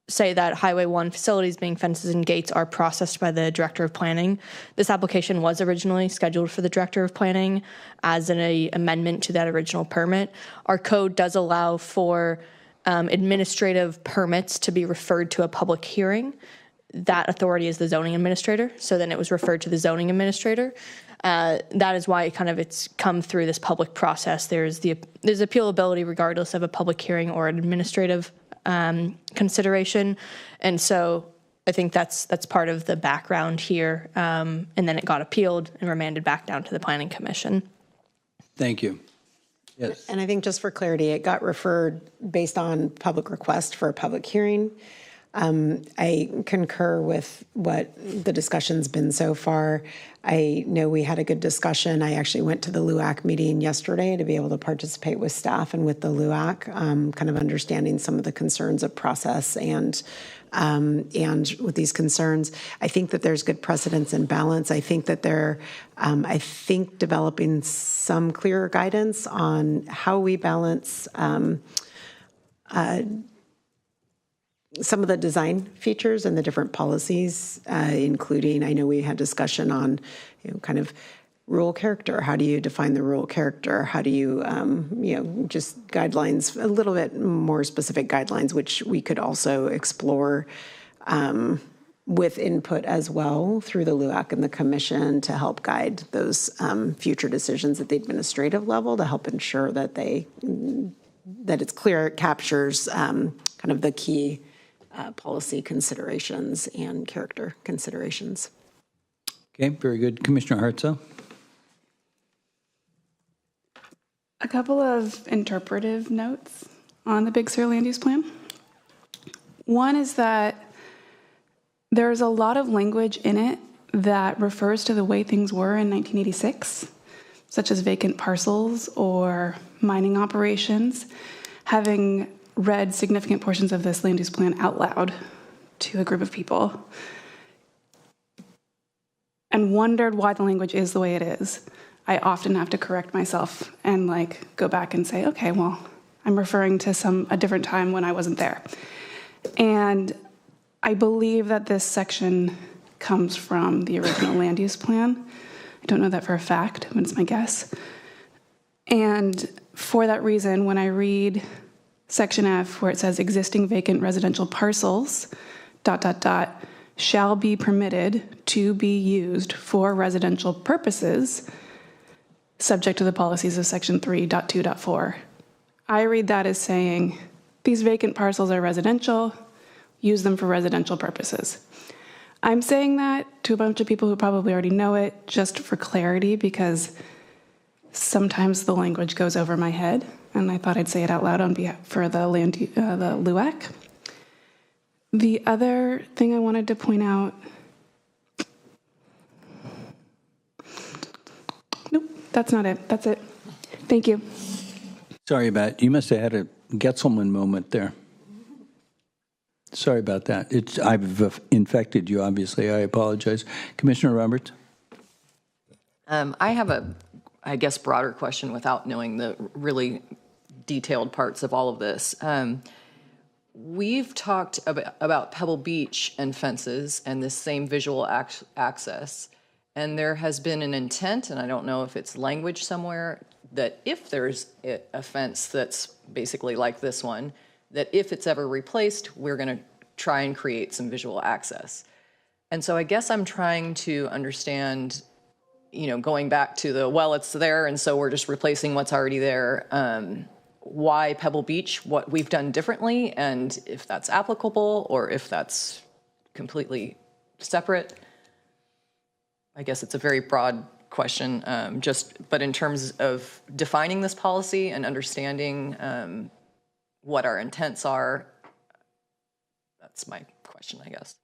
say that Highway 1 facilities being fences and gates are processed by the Director of Planning. This application was originally scheduled for the Director of Planning as an amendment to that original permit. Our code does allow for administrative permits to be referred to a public hearing. That authority is the zoning administrator, so then it was referred to the zoning administrator. That is why it's come through this public process. There's appealability regardless of a public hearing or an administrative consideration, and so I think that's part of the background here. And then it got appealed and remanded back down to the Planning Commission. Thank you. Yes. And I think just for clarity, it got referred based on public request for a public hearing. I concur with what the discussion's been so far. I know we had a good discussion. I actually went to the LUAC meeting yesterday to be able to participate with staff and with the LUAC, kind of understanding some of the concerns of process and with these concerns. I think that there's good precedence and balance. I think that I think developing some clearer guidance on how we balance some of the design features and the different policies, including, I know we had discussion on, kind of rural character. How do you define the rural character? How do you, just guidelines, a little bit more specific guidelines, which we could also explore with input as well through the LUAC and the commission to help guide those future decisions at the administrative level to help ensure that it's clear, it captures kind of the key policy considerations and character considerations. Okay, very good. Commissioner Hartzell? A couple of interpretive notes on the Big Sur land use plan. One is that there's a lot of language in it that refers to the way things were in 1986, such as vacant parcels or mining operations. Having read significant portions of this land use plan out loud to a group of people and wondered why the language is the way it is, I often have to correct myself and go back and say, okay, well, I'm referring to a different time when I wasn't there. And I believe that this section comes from the original land use plan. I don't know that for a fact, but it's my guess. And for that reason, when I read Section F, where it says existing vacant residential parcels, ... shall be permitted to be used for residential purposes, subject to the policies of Section 3.2.4. I read that as saying, these vacant parcels are residential, use them for residential purposes. I'm saying that to a bunch of people who probably already know it, just for clarity, because sometimes the language goes over my head, and I thought I'd say it out loud on behalf for the LUAC. The other thing I wanted to point out, nope, that's not it. That's it. Thank you. Sorry about it. You must have had a Getzelman moment there. Sorry about that. I've infected you, obviously. I apologize. Commissioner Roberts? I have a, I guess, broader question without knowing the really detailed parts of all of this. We've talked about Pebble Beach and fences and this same visual access, and there has been an intent, and I don't know if it's language somewhere, that if there's a fence that's basically like this one, that if it's ever replaced, we're going to try and create some visual access. And so I guess I'm trying to understand, going back to well, it's there, and so we're just replacing what's already there. Why Pebble Beach, what we've done differently, and if that's applicable or if that's completely separate. I guess it's a very broad question, but in terms of defining this policy and understanding what our intents are, that's my question, I guess.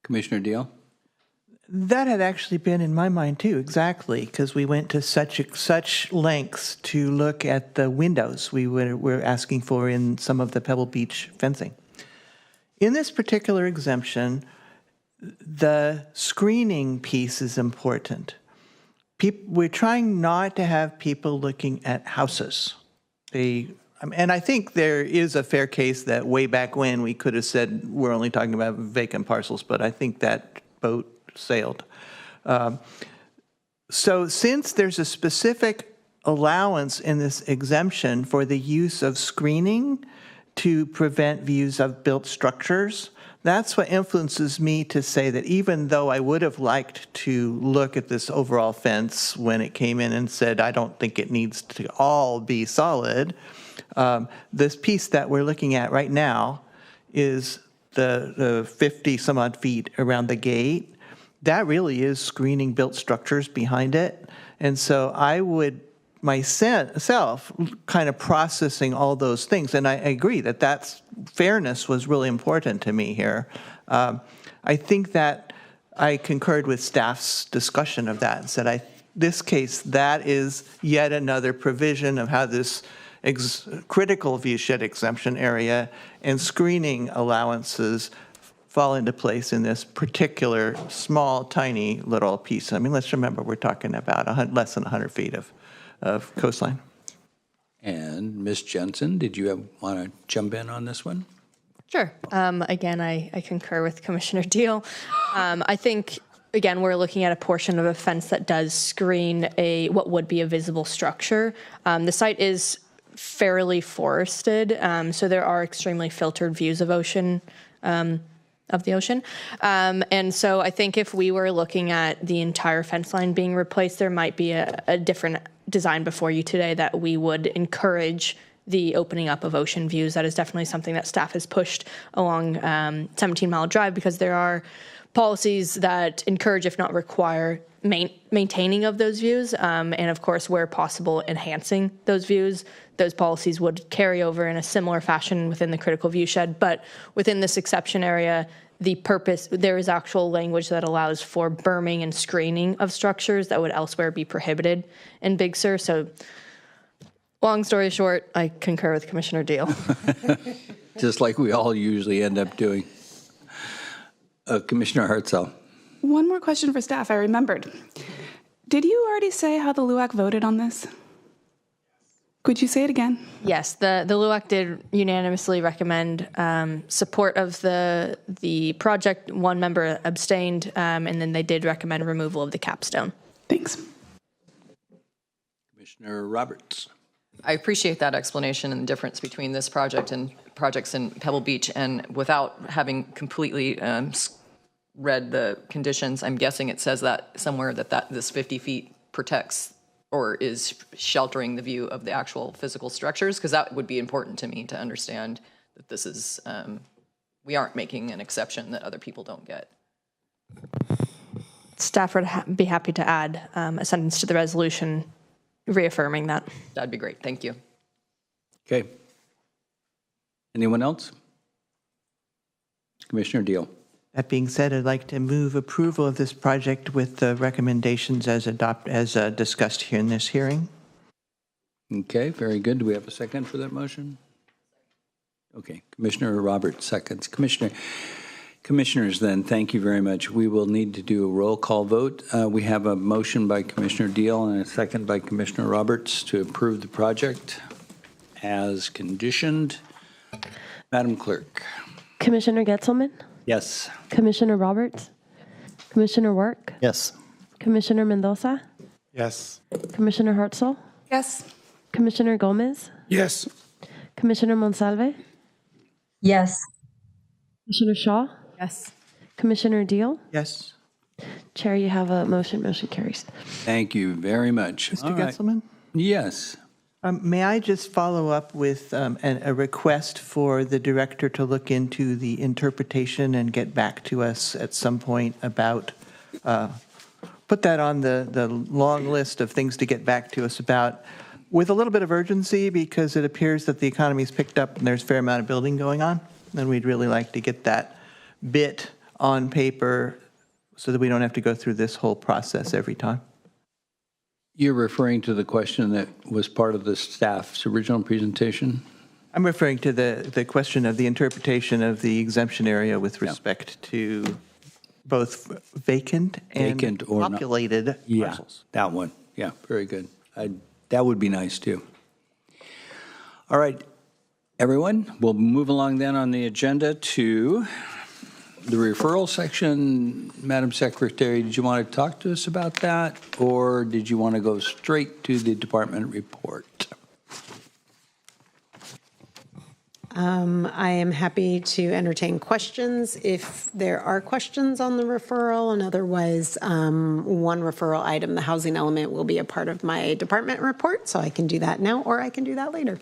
Commissioner Deal? That had actually been in my mind too, exactly, because we went to such lengths to look at the windows we were asking for in some of the Pebble Beach fencing. In this particular exemption, the screening piece is important. We're trying not to have people looking at houses. And I think there is a fair case that way back when we could have said we're only talking about vacant parcels, but I think that boat sailed. So since there's a specific allowance in this exemption for the use of screening to prevent views of built structures, that's what influences me to say that even though I would have liked to look at this overall fence when it came in and said, I don't think it needs to all be solid, this piece that we're looking at right now is the 50 some odd feet around the gate. That really is screening built structures behind it. And so I would myself kind of processing all those things. And I agree that fairness was really important to me here. I think that I concurred with staff's discussion of that and said, this case, that is yet another provision of how this critical viewshed exemption area and screening allowances fall into place in this particular small, tiny little piece. I mean, let's remember, we're talking about less than 100 feet of coastline. And Ms. Jensen, did you want to jump in on this one? Sure. Again, I concur with Commissioner Deal. I think, again, we're looking at a portion of a fence that does screen what would be a visible structure. The site is fairly forested, so there are extremely filtered views of ocean. Of the ocean. And so I think if we were looking at the entire fence line being replaced, there might be a different design before you today that we would encourage the opening up of ocean views. That is definitely something that staff has pushed along 17 Mile Drive, because there are policies that encourage, if not require, maintaining of those views, and of course, where possible, enhancing those views. Those policies would carry over in a similar fashion within the critical view shed, but within this exception area, there is actual language that allows for berming and screening of structures that would elsewhere be prohibited in Big Sur. So, long story short, I concur with Commissioner Deal. Just like we all usually end up doing. Commissioner Hartzell. One more question for staff, I remembered. Did you already say how the LUAC voted on this? Could you say it again? Yes, the LUAC did unanimously recommend support of the project. One member abstained, and then they did recommend removal of the capstone. Thanks. Commissioner Roberts. I appreciate that explanation and the difference between this project and projects in Pebble Beach. And without having completely read the conditions, I'm guessing it says that somewhere that this 50 feet protects or is sheltering the view of the actual physical structures, because that would be important to me to understand that this is, we aren't making an exception that other people don't get. Staff would be happy to add a sentence to the resolution reaffirming that. That'd be great. Thank you. Okay. Anyone else? Commissioner Deal. That being said, I'd like to move approval of this project with the recommendations as discussed here in this hearing. Okay, very good. Do we have a second for that motion? Okay, Commissioner Roberts seconds. Commissioners, then, thank you very much. We will need to do a roll call vote. We have a motion by Commissioner Deal and a second by Commissioner Roberts to approve the project as conditioned. Madam Clerk. Commissioner Getzelman? Yes. Commissioner Roberts? Commissioner Work? Yes. Commissioner Mendoza? Yes. Commissioner Hartzell? Yes. Commissioner Gomez? Yes. Commissioner Monsalve? Yes. Commissioner Shaw? Yes. Commissioner Deal? Yes. Chair, you have a motion. Motion carries. Thank you very much. Mr. All right. Getzelman? Yes. May I just follow up with a request for the director to look into the interpretation and get back to us at some point about, put that on the long list of things to get back to us about with a little bit of urgency, because it appears that the economy's picked up and there's a fair amount of building going on. And we'd really like to get that bit on paper so that we don't have to go through this whole process every time. You're referring to the question that was part of the staff's original presentation? I'm referring to the question of the interpretation of the exemption area with respect to both vacant and or populated parcels. Yeah, that one. Yeah, very good. That would be nice, too. All right, everyone, we'll move along then on the agenda to the referral section. Madam Secretary, did you want to talk to us about that, or did you want to go straight to the department report? I am happy to entertain questions if there are questions on the referral, and otherwise, one referral item, the housing element, will be a part of my department report, so I can do that now, or I can do that later.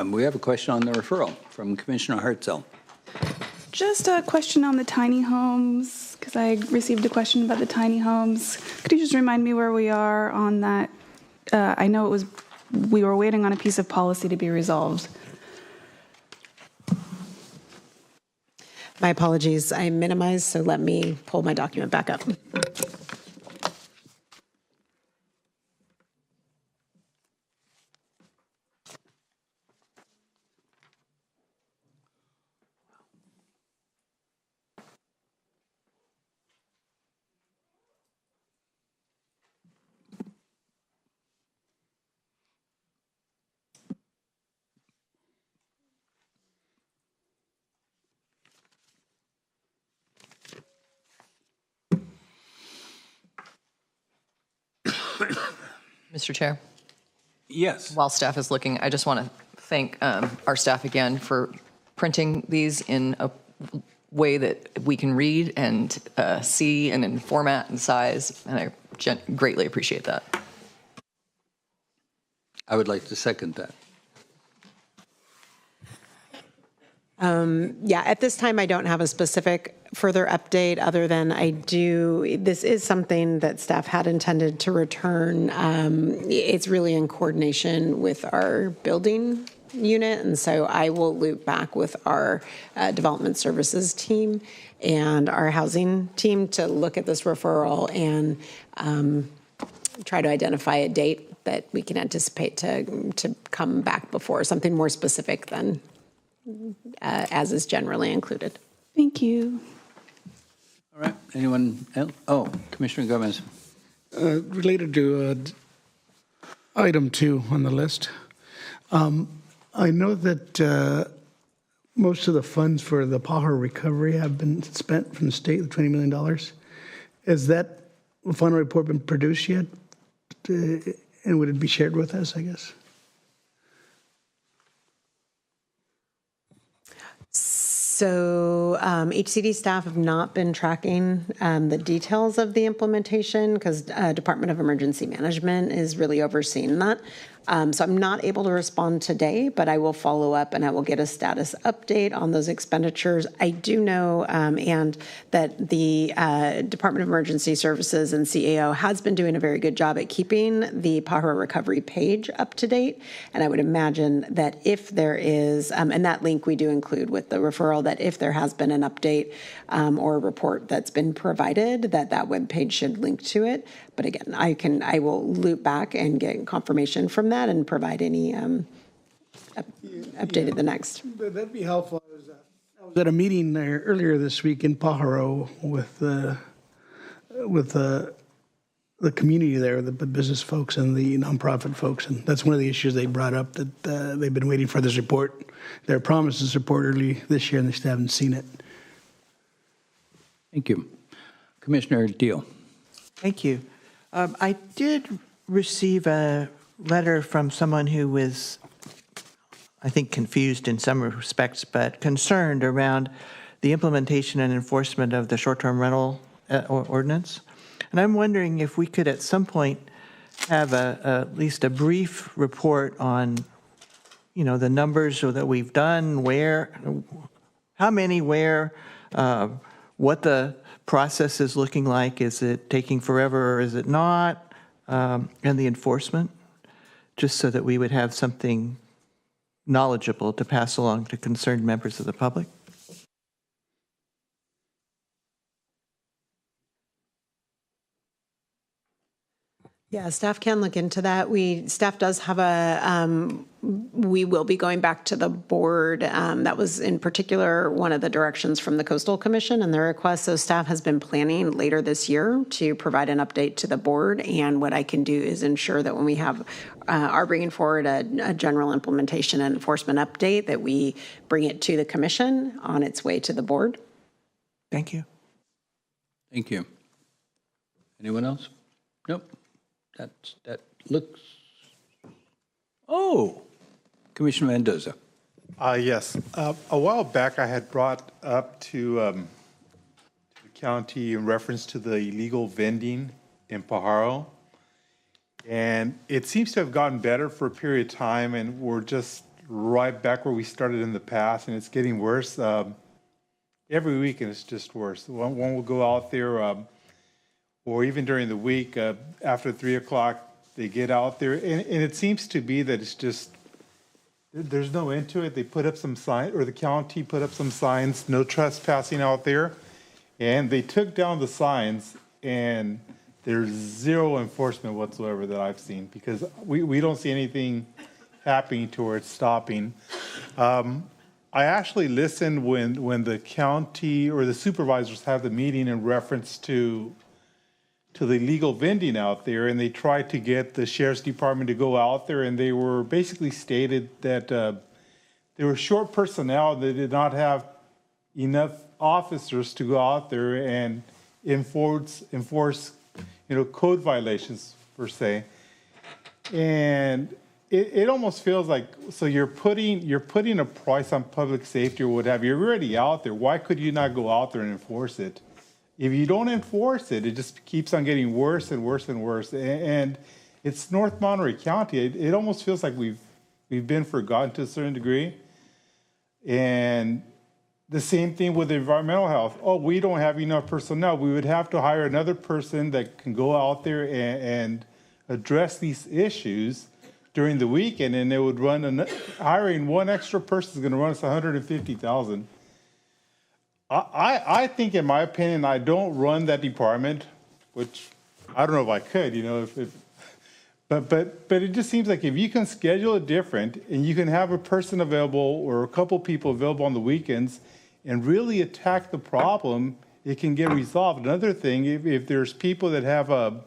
We have a question on the referral from Commissioner Hartzell. Just a question on the tiny homes, because I received a question about the tiny homes. Could you just remind me where we are on that I know we were waiting on a piece of policy to be resolved. My apologies, I minimized, so let me pull my document back up. Mr. Chair, Yes. while staff is looking, I just want to thank our staff again for printing these in a way that we can read and see and in format and size, and I greatly appreciate that. I would like to second that. Yeah, at this time, I don't have a specific further update other than this is something that staff had intended to return. It's really in coordination with our building unit, and so I will loop back with our development services team and our housing team to look at this referral and try to identify a date that we can anticipate to come back before, something more specific than as is generally included. Thank you. All right. Anyone else? Oh, Commissioner Gomez. Related to item 2 on the list, I know that most of the funds for the Pajaro recovery have been spent from the state, the $20 million. Has that final report been produced yet? And would it be shared with us, I guess? So HCD staff have not been tracking the details of the implementation because Department of Emergency Management is really overseeing that. So I'm not able to respond today, but I will follow up and I will get a status update on those expenditures. I do know, and that the Department of Emergency Services and CAO has been doing a very good job at keeping the Pajaro recovery page up to date. And I would imagine that if there is, and that link we do include with the referral, that if there has been an update or a report that's been provided, that webpage should link to it. But again, I will loop back and get confirmation from that and provide any updated the next. That'd be helpful. I was at a meeting there earlier this week in Pajaro with the community there, the business folks and the nonprofit folks, and that's one of the issues they brought up, that they've been waiting for this report. They're promised this report early this year, and they still haven't seen it. Thank you. Commissioner Deal. Thank you. I did receive a letter from someone who was, I think, confused in some respects, but concerned around the implementation and enforcement of the short-term rental ordinance. And I'm wondering if we could at some point have at least a brief report on, the numbers that we've done, where, how many, where, what the process is looking like. Is it taking forever or is it not? And the enforcement, just so that we would have something knowledgeable to pass along to concerned members of the public. Yeah, staff can look into that. Staff does have we will be going back to the board. That was in particular one of the directions from the Coastal Commission and their request. So staff has been planning later this year to provide an update to the board. And what I can do is ensure that when we are bringing forward a general implementation and enforcement update, that we bring it to the commission on its way to the board. Thank you. Thank you. Anyone else? Nope. That looks. Oh, Commissioner Mendoza. Yes. A while back, I had brought up to the county in reference to the illegal vending in Pajaro. And it seems to have gotten better for a period of time, and we're just right back where we started in the past, and it's getting worse. Every week, and it's just worse. One will go out there, or even during the week, after 3 o'clock, They get out there, and it seems to be that it's just, there's no end to it. They put up some sign, or the county put up some signs, no trespassing out there, and they took down the signs, and there's zero enforcement whatsoever that I've seen, because we don't see anything happening towards stopping. I actually listened when the county or the supervisors had the meeting in reference to the illegal vending out there, and they tried to get the sheriff's department to go out there, and they were basically stated that they were short personnel. They did not have enough officers to go out there and enforce code violations per se. And it almost feels like, so you're putting a price on public safety or what have you. You're already out there. Why could you not go out there and enforce it? If you don't enforce it, it just keeps on getting worse and worse and worse. And it's North Monterey County. It almost feels like we've been forgotten to a certain degree. And the same thing with environmental health. Oh, we don't have enough personnel. We would have to hire another person that can go out there and address these issues during the weekend, and it would run, hiring one extra person is going to run us $150,000. I think, in my opinion, I don't run that department, which I don't know if I could, but it just seems like if you can schedule it different and you can have a person available or a couple people available on the weekends and really attack the problem, it can get resolved. Another thing, if there's people that have a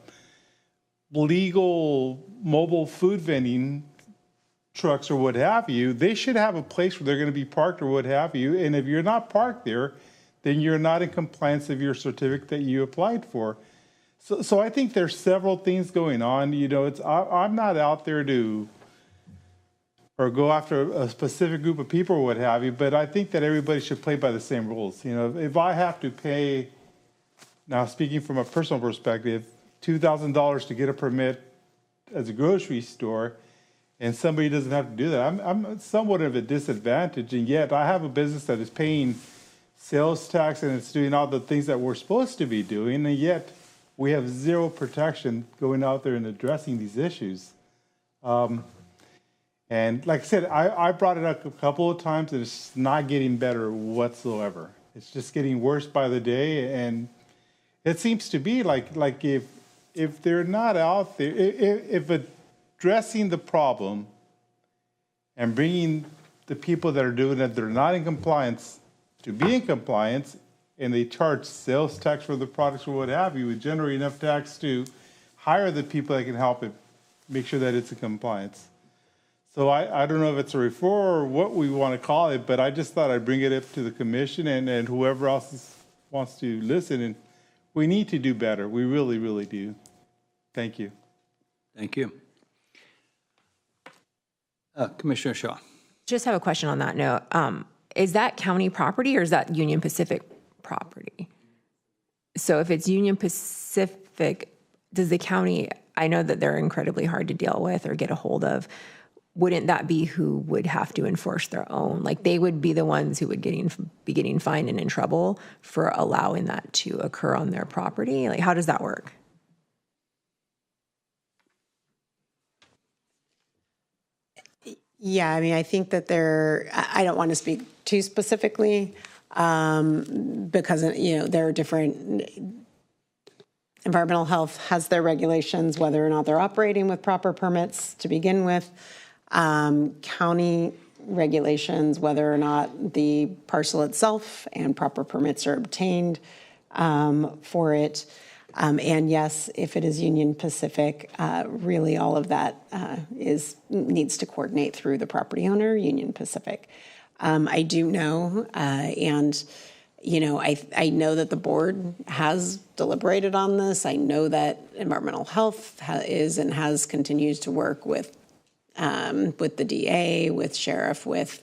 legal mobile food vending trucks or what have you, they should have a place where they're going to be parked or what have you. And if you're not parked there, then you're not in compliance of your certificate that you applied for. So I think there's several things going on. I'm not out there to go after a specific group of people or what have you, but I think that everybody should play by the same rules. If I have to pay, now speaking from a personal perspective, $2,000 to get a permit as a grocery store, and somebody doesn't have to do that, I'm somewhat of a disadvantage, and yet I have a business that is paying sales tax and it's doing all the things that we're supposed to be doing, and yet we have zero protection going out there and addressing these issues. And like I said, I brought it up a couple of times, and it's not getting better whatsoever. It's just getting worse by the day, and it seems to be like if they're not out there, if addressing the problem and bringing the people that are doing it, they're not in compliance, to be in compliance, and they charge sales tax for the products or what have you, would generate enough tax to hire the people that can help it, make sure that it's in compliance. So I don't know if it's a referral or what we want to call it, but I just thought I'd bring it up to the commission and whoever else wants to listen. And we need to do better. We really, really do. Thank you. Thank you. Commissioner Shaw. Just have a question on that note. Is that county property or is that Union Pacific property? So if it's Union Pacific, does the county, I know that they're incredibly hard to deal with or get a hold of, wouldn't that be who would have to enforce their own? Like they would be the ones who would be getting fined and in trouble for allowing that to occur on their property? Like how does that work? Yeah, I mean, I think that I don't want to speak too specifically because, there are different, environmental health has their regulations, whether or not they're operating with proper permits to begin with, county regulations, whether or not the parcel itself and proper permits are obtained for it. And yes, if it is Union Pacific, really all of that needs to coordinate through the property owner, Union Pacific. I do know, and I know that the board has deliberated on this. I know that environmental health continues to work with the DA, with sheriff, with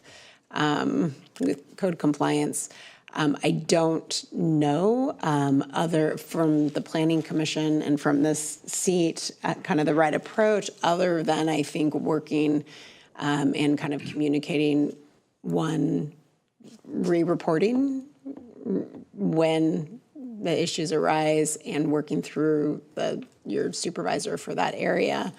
code compliance. I don't know from the Planning Commission and from this seat kind of the right approach other than I think working and kind of communicating re-reporting when the issues arise and working through your supervisor for that area,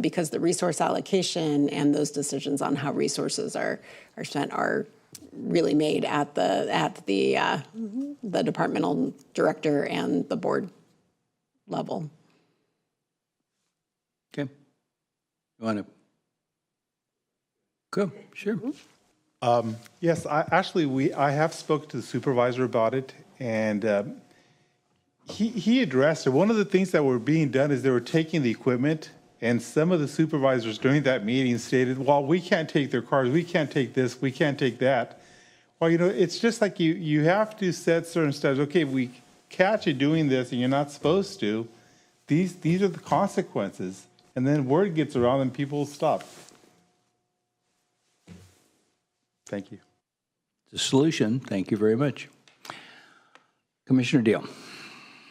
because the resource allocation and those decisions on how resources are spent are really made at the departmental director and the board level. Okay. You want to? Go, sure. Yes, I have spoken to the supervisor about it, and he addressed it. One of the things that were being done is they were taking the equipment, and some of the supervisors during that meeting stated, well, we can't take their cars, we can't take this, we can't take that. Well, it's just like you have to set certain steps. Okay, if we catch you doing this and you're not supposed to, these are the consequences. And then word gets around and people stop. Thank you. The solution, thank you very much. Commissioner Deal.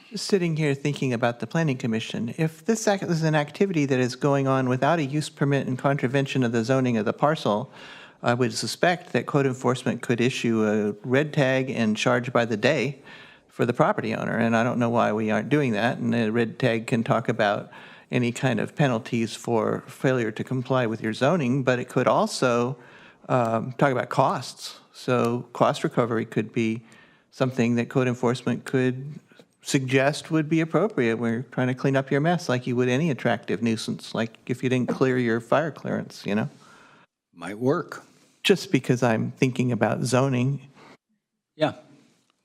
Just sitting here thinking about the Planning Commission, if this is an activity that is going on without a use permit in contravention of the zoning of the parcel, I would suspect that code enforcement could issue a red tag and charge by the day for the property owner. And I don't know why we aren't doing that. And the red tag can talk about any kind of penalties for failure to comply with your zoning, but it could also talk about costs. So cost recovery could be something that code enforcement could suggest would be appropriate. We're trying to clean up your mess like you would any attractive nuisance, like if you didn't clear your fire clearance, Might work. Just because I'm thinking about zoning. Yeah.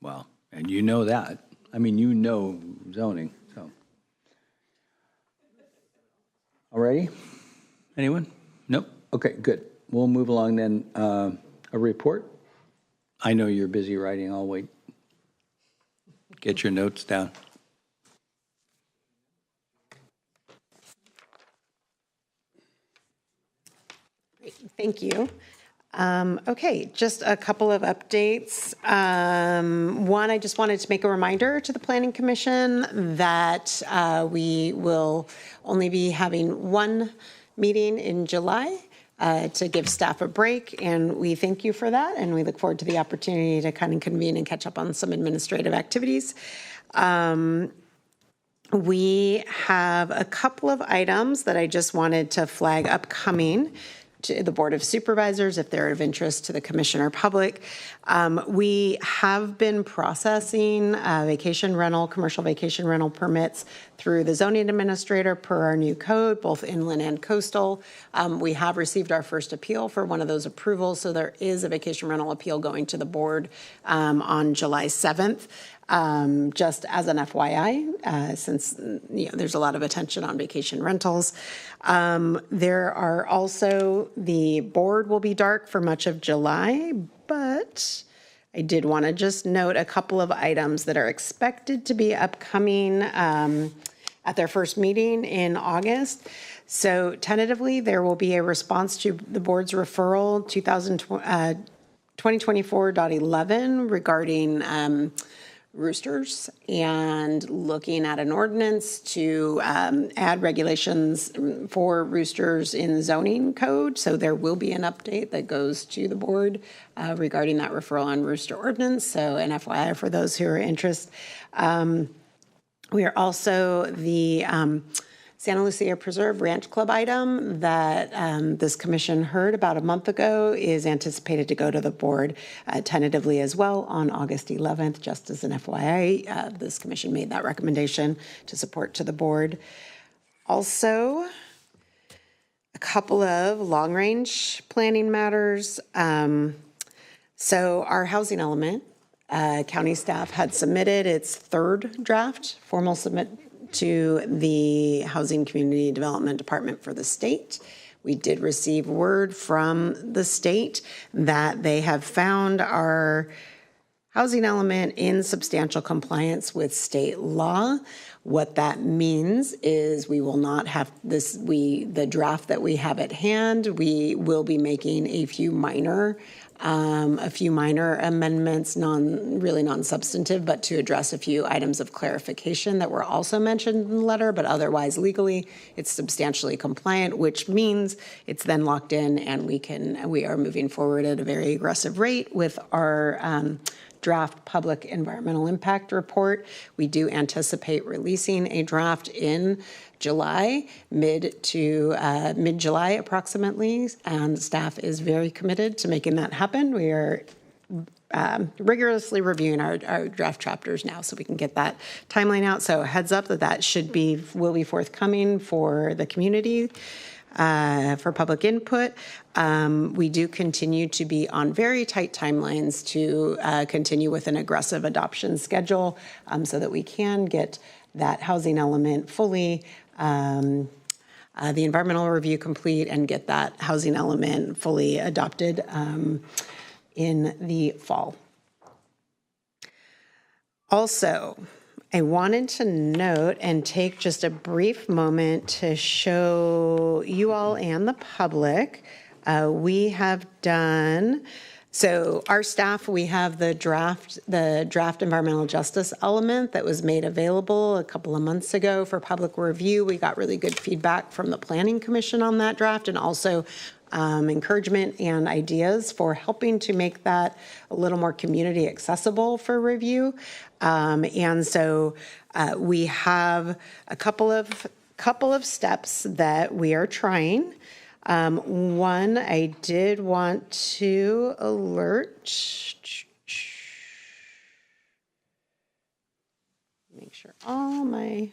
Well, and you know that. I mean, you know zoning, so. All righty? Anyone? Nope? Okay, good. We'll move along then. A report? I know you're busy writing. I'll wait. Get your notes down. Great, thank you. Okay, just a couple of updates. One, I just wanted to make a reminder to the Planning Commission that we will only be having one meeting in July to give staff a break, and we thank you for that, and we look forward to the opportunity to kind of convene and catch up on some administrative activities. We have a couple of items that I just wanted to flag upcoming to the Board of Supervisors if they're of interest to the Commission or public. We have been processing commercial vacation rental permits through the zoning administrator per our new code, both inland and coastal. We have received our first appeal for one of those approvals, so there is a vacation rental appeal going to the board on July 7th. Just as an FYI, since there's a lot of attention on vacation rentals. There are also, the board will be dark for much of July, but I did want to just note a couple of items that are expected to be upcoming at their first meeting in August. So tentatively, there will be a response to the board's referral 2024.11 regarding roosters, and looking at an ordinance to add regulations for roosters in the zoning code. So there will be an update that goes to the board regarding that referral on rooster ordinance. So an FYI for those who are interested. We are also the Santa Lucia Preserve Ranch Club item that this commission heard about a month ago is anticipated to go to the board tentatively as well on August 11th. Just as an FYI, this commission made that recommendation to support to the board. Also, a couple of long-range planning matters. So our housing element, county staff had submitted its third draft, formal submit to the Housing Community Development Department for the state. We did receive word from the state that they have found our housing element in substantial compliance with state law. What that means is we will not have the draft that we have at hand. We will be making a few minor amendments, really non-substantive, but to address a few items of clarification that were also mentioned in the letter, but otherwise legally it's substantially compliant, which means it's then locked in and we are moving forward at a very aggressive rate with our draft public environmental impact report. We do anticipate releasing a draft in July, mid-July approximately, and staff is very committed to making that happen. We are rigorously reviewing our draft chapters now so we can get that timeline out. So heads up that will be forthcoming for the community. For public input. We do continue to be on very tight timelines to continue with an aggressive adoption schedule so that we can get that housing element fully, the environmental review complete, and get that housing element fully adopted in the fall. Also, I wanted to note and take just a brief moment to show you all and the public. We have done, so our staff, we have the draft environmental justice element that was made available a couple of months ago for public review. We got really good feedback from the Planning Commission on that draft, and also encouragement and ideas for helping to make that a little more community accessible for review. And so we have a couple of steps that we are trying. One, I did want to alert. Make sure all my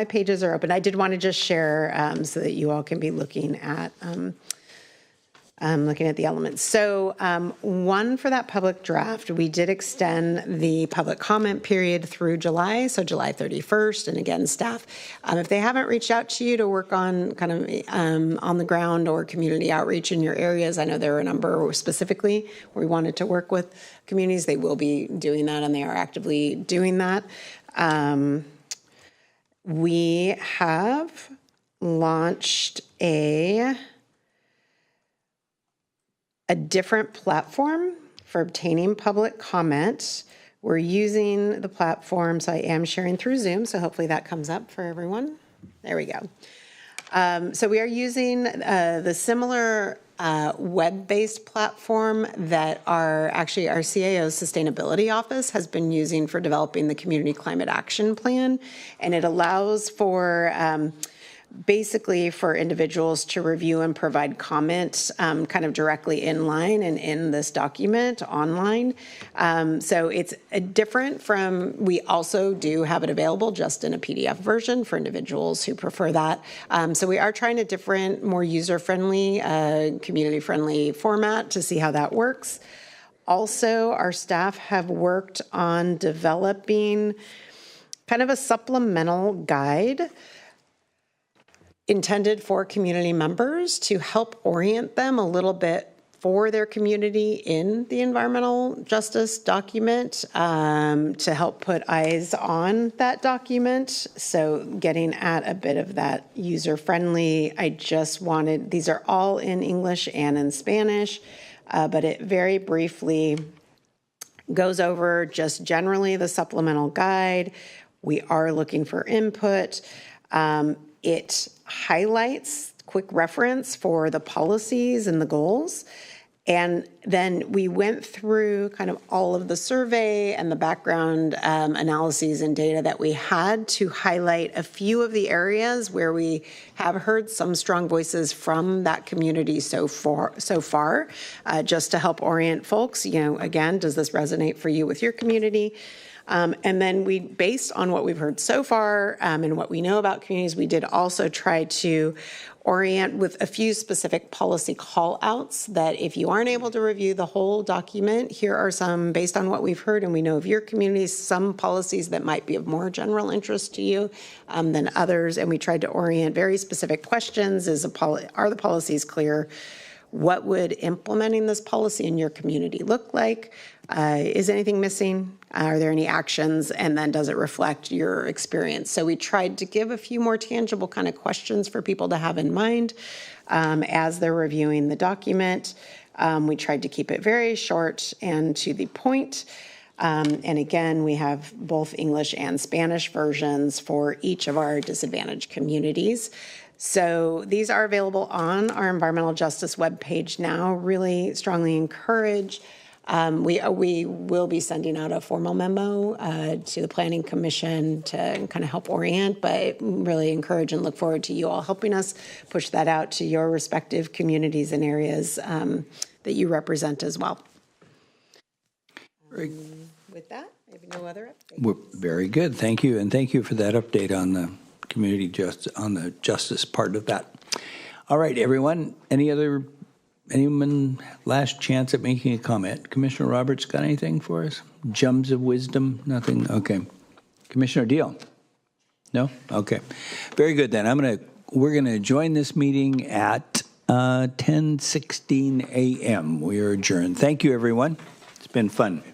pages are open. I did want to just share so that you all can be looking at the elements. So one, for that public draft, we did extend the public comment period through July, so July 31st. And again, staff, if they haven't reached out to you to work on kind of on the ground or community outreach in your areas, I know there are a number specifically where we wanted to work with communities. They will be doing that, and they are actively doing that. We have launched a different platform for obtaining public comment. We're using the platform, so I am sharing through Zoom, so hopefully that comes up for everyone. There we go. So we are using the similar web-based platform that our CAO's Sustainability Office has been using for developing the Community Climate Action Plan, and it allows for basically for individuals to review and provide comments kind of directly in line and in this document online. So it's different from, we also do have it available just in a PDF version for individuals who prefer that. So we are trying a different, more user-friendly, community-friendly format to see how that works. Also, our staff have worked on developing kind of a supplemental guide intended for community members to help orient them a little bit for their community in the environmental justice document, to help put eyes on that document. So getting at a bit of that user-friendly, these are all in English and in Spanish, but it very briefly goes over just generally the supplemental guide. We are looking for input. It highlights quick reference for the policies and the goals. And then we went through kind of all of the survey and the background analyses and data that we had to highlight a few of the areas where we have heard some strong voices from that community so far, just to help orient folks. Again, does this resonate for you with your community? And then we, based on what we've heard so far and what we know about communities, we did also try to orient with a few specific policy call-outs that if you aren't able to review the whole document, here are some, based on what we've heard and we know of your communities, some policies that might be of more general interest to you than others. And we tried to orient very specific questions. Are the policies clear? What would implementing this policy in your community look like? Is anything missing? Are there any actions? And then does it reflect your experience? So we tried to give a few more tangible kind of questions for people to have in mind as they're reviewing the document. We tried to keep it very short and to the point. And again, we have both English and Spanish versions for each of our disadvantaged communities. So these are available on our environmental justice webpage now. Really strongly encourage. We will be sending out a formal memo to the Planning Commission to kind of help orient, but really encourage and look forward to you all helping us push that out to your respective communities and areas that you represent as well. With that, I have no other updates. Very good. Thank you. And thank you for that update on the community justice, on the justice part of that. All right, everyone. Anyone last chance at making a comment? Commissioner Roberts got anything for us? Gems of wisdom? Nothing? Okay. Commissioner Deal? No? Okay. Very good then. We're gonna join this meeting at 10:16 a.m. We are adjourned. Thank you, everyone. It's been fun.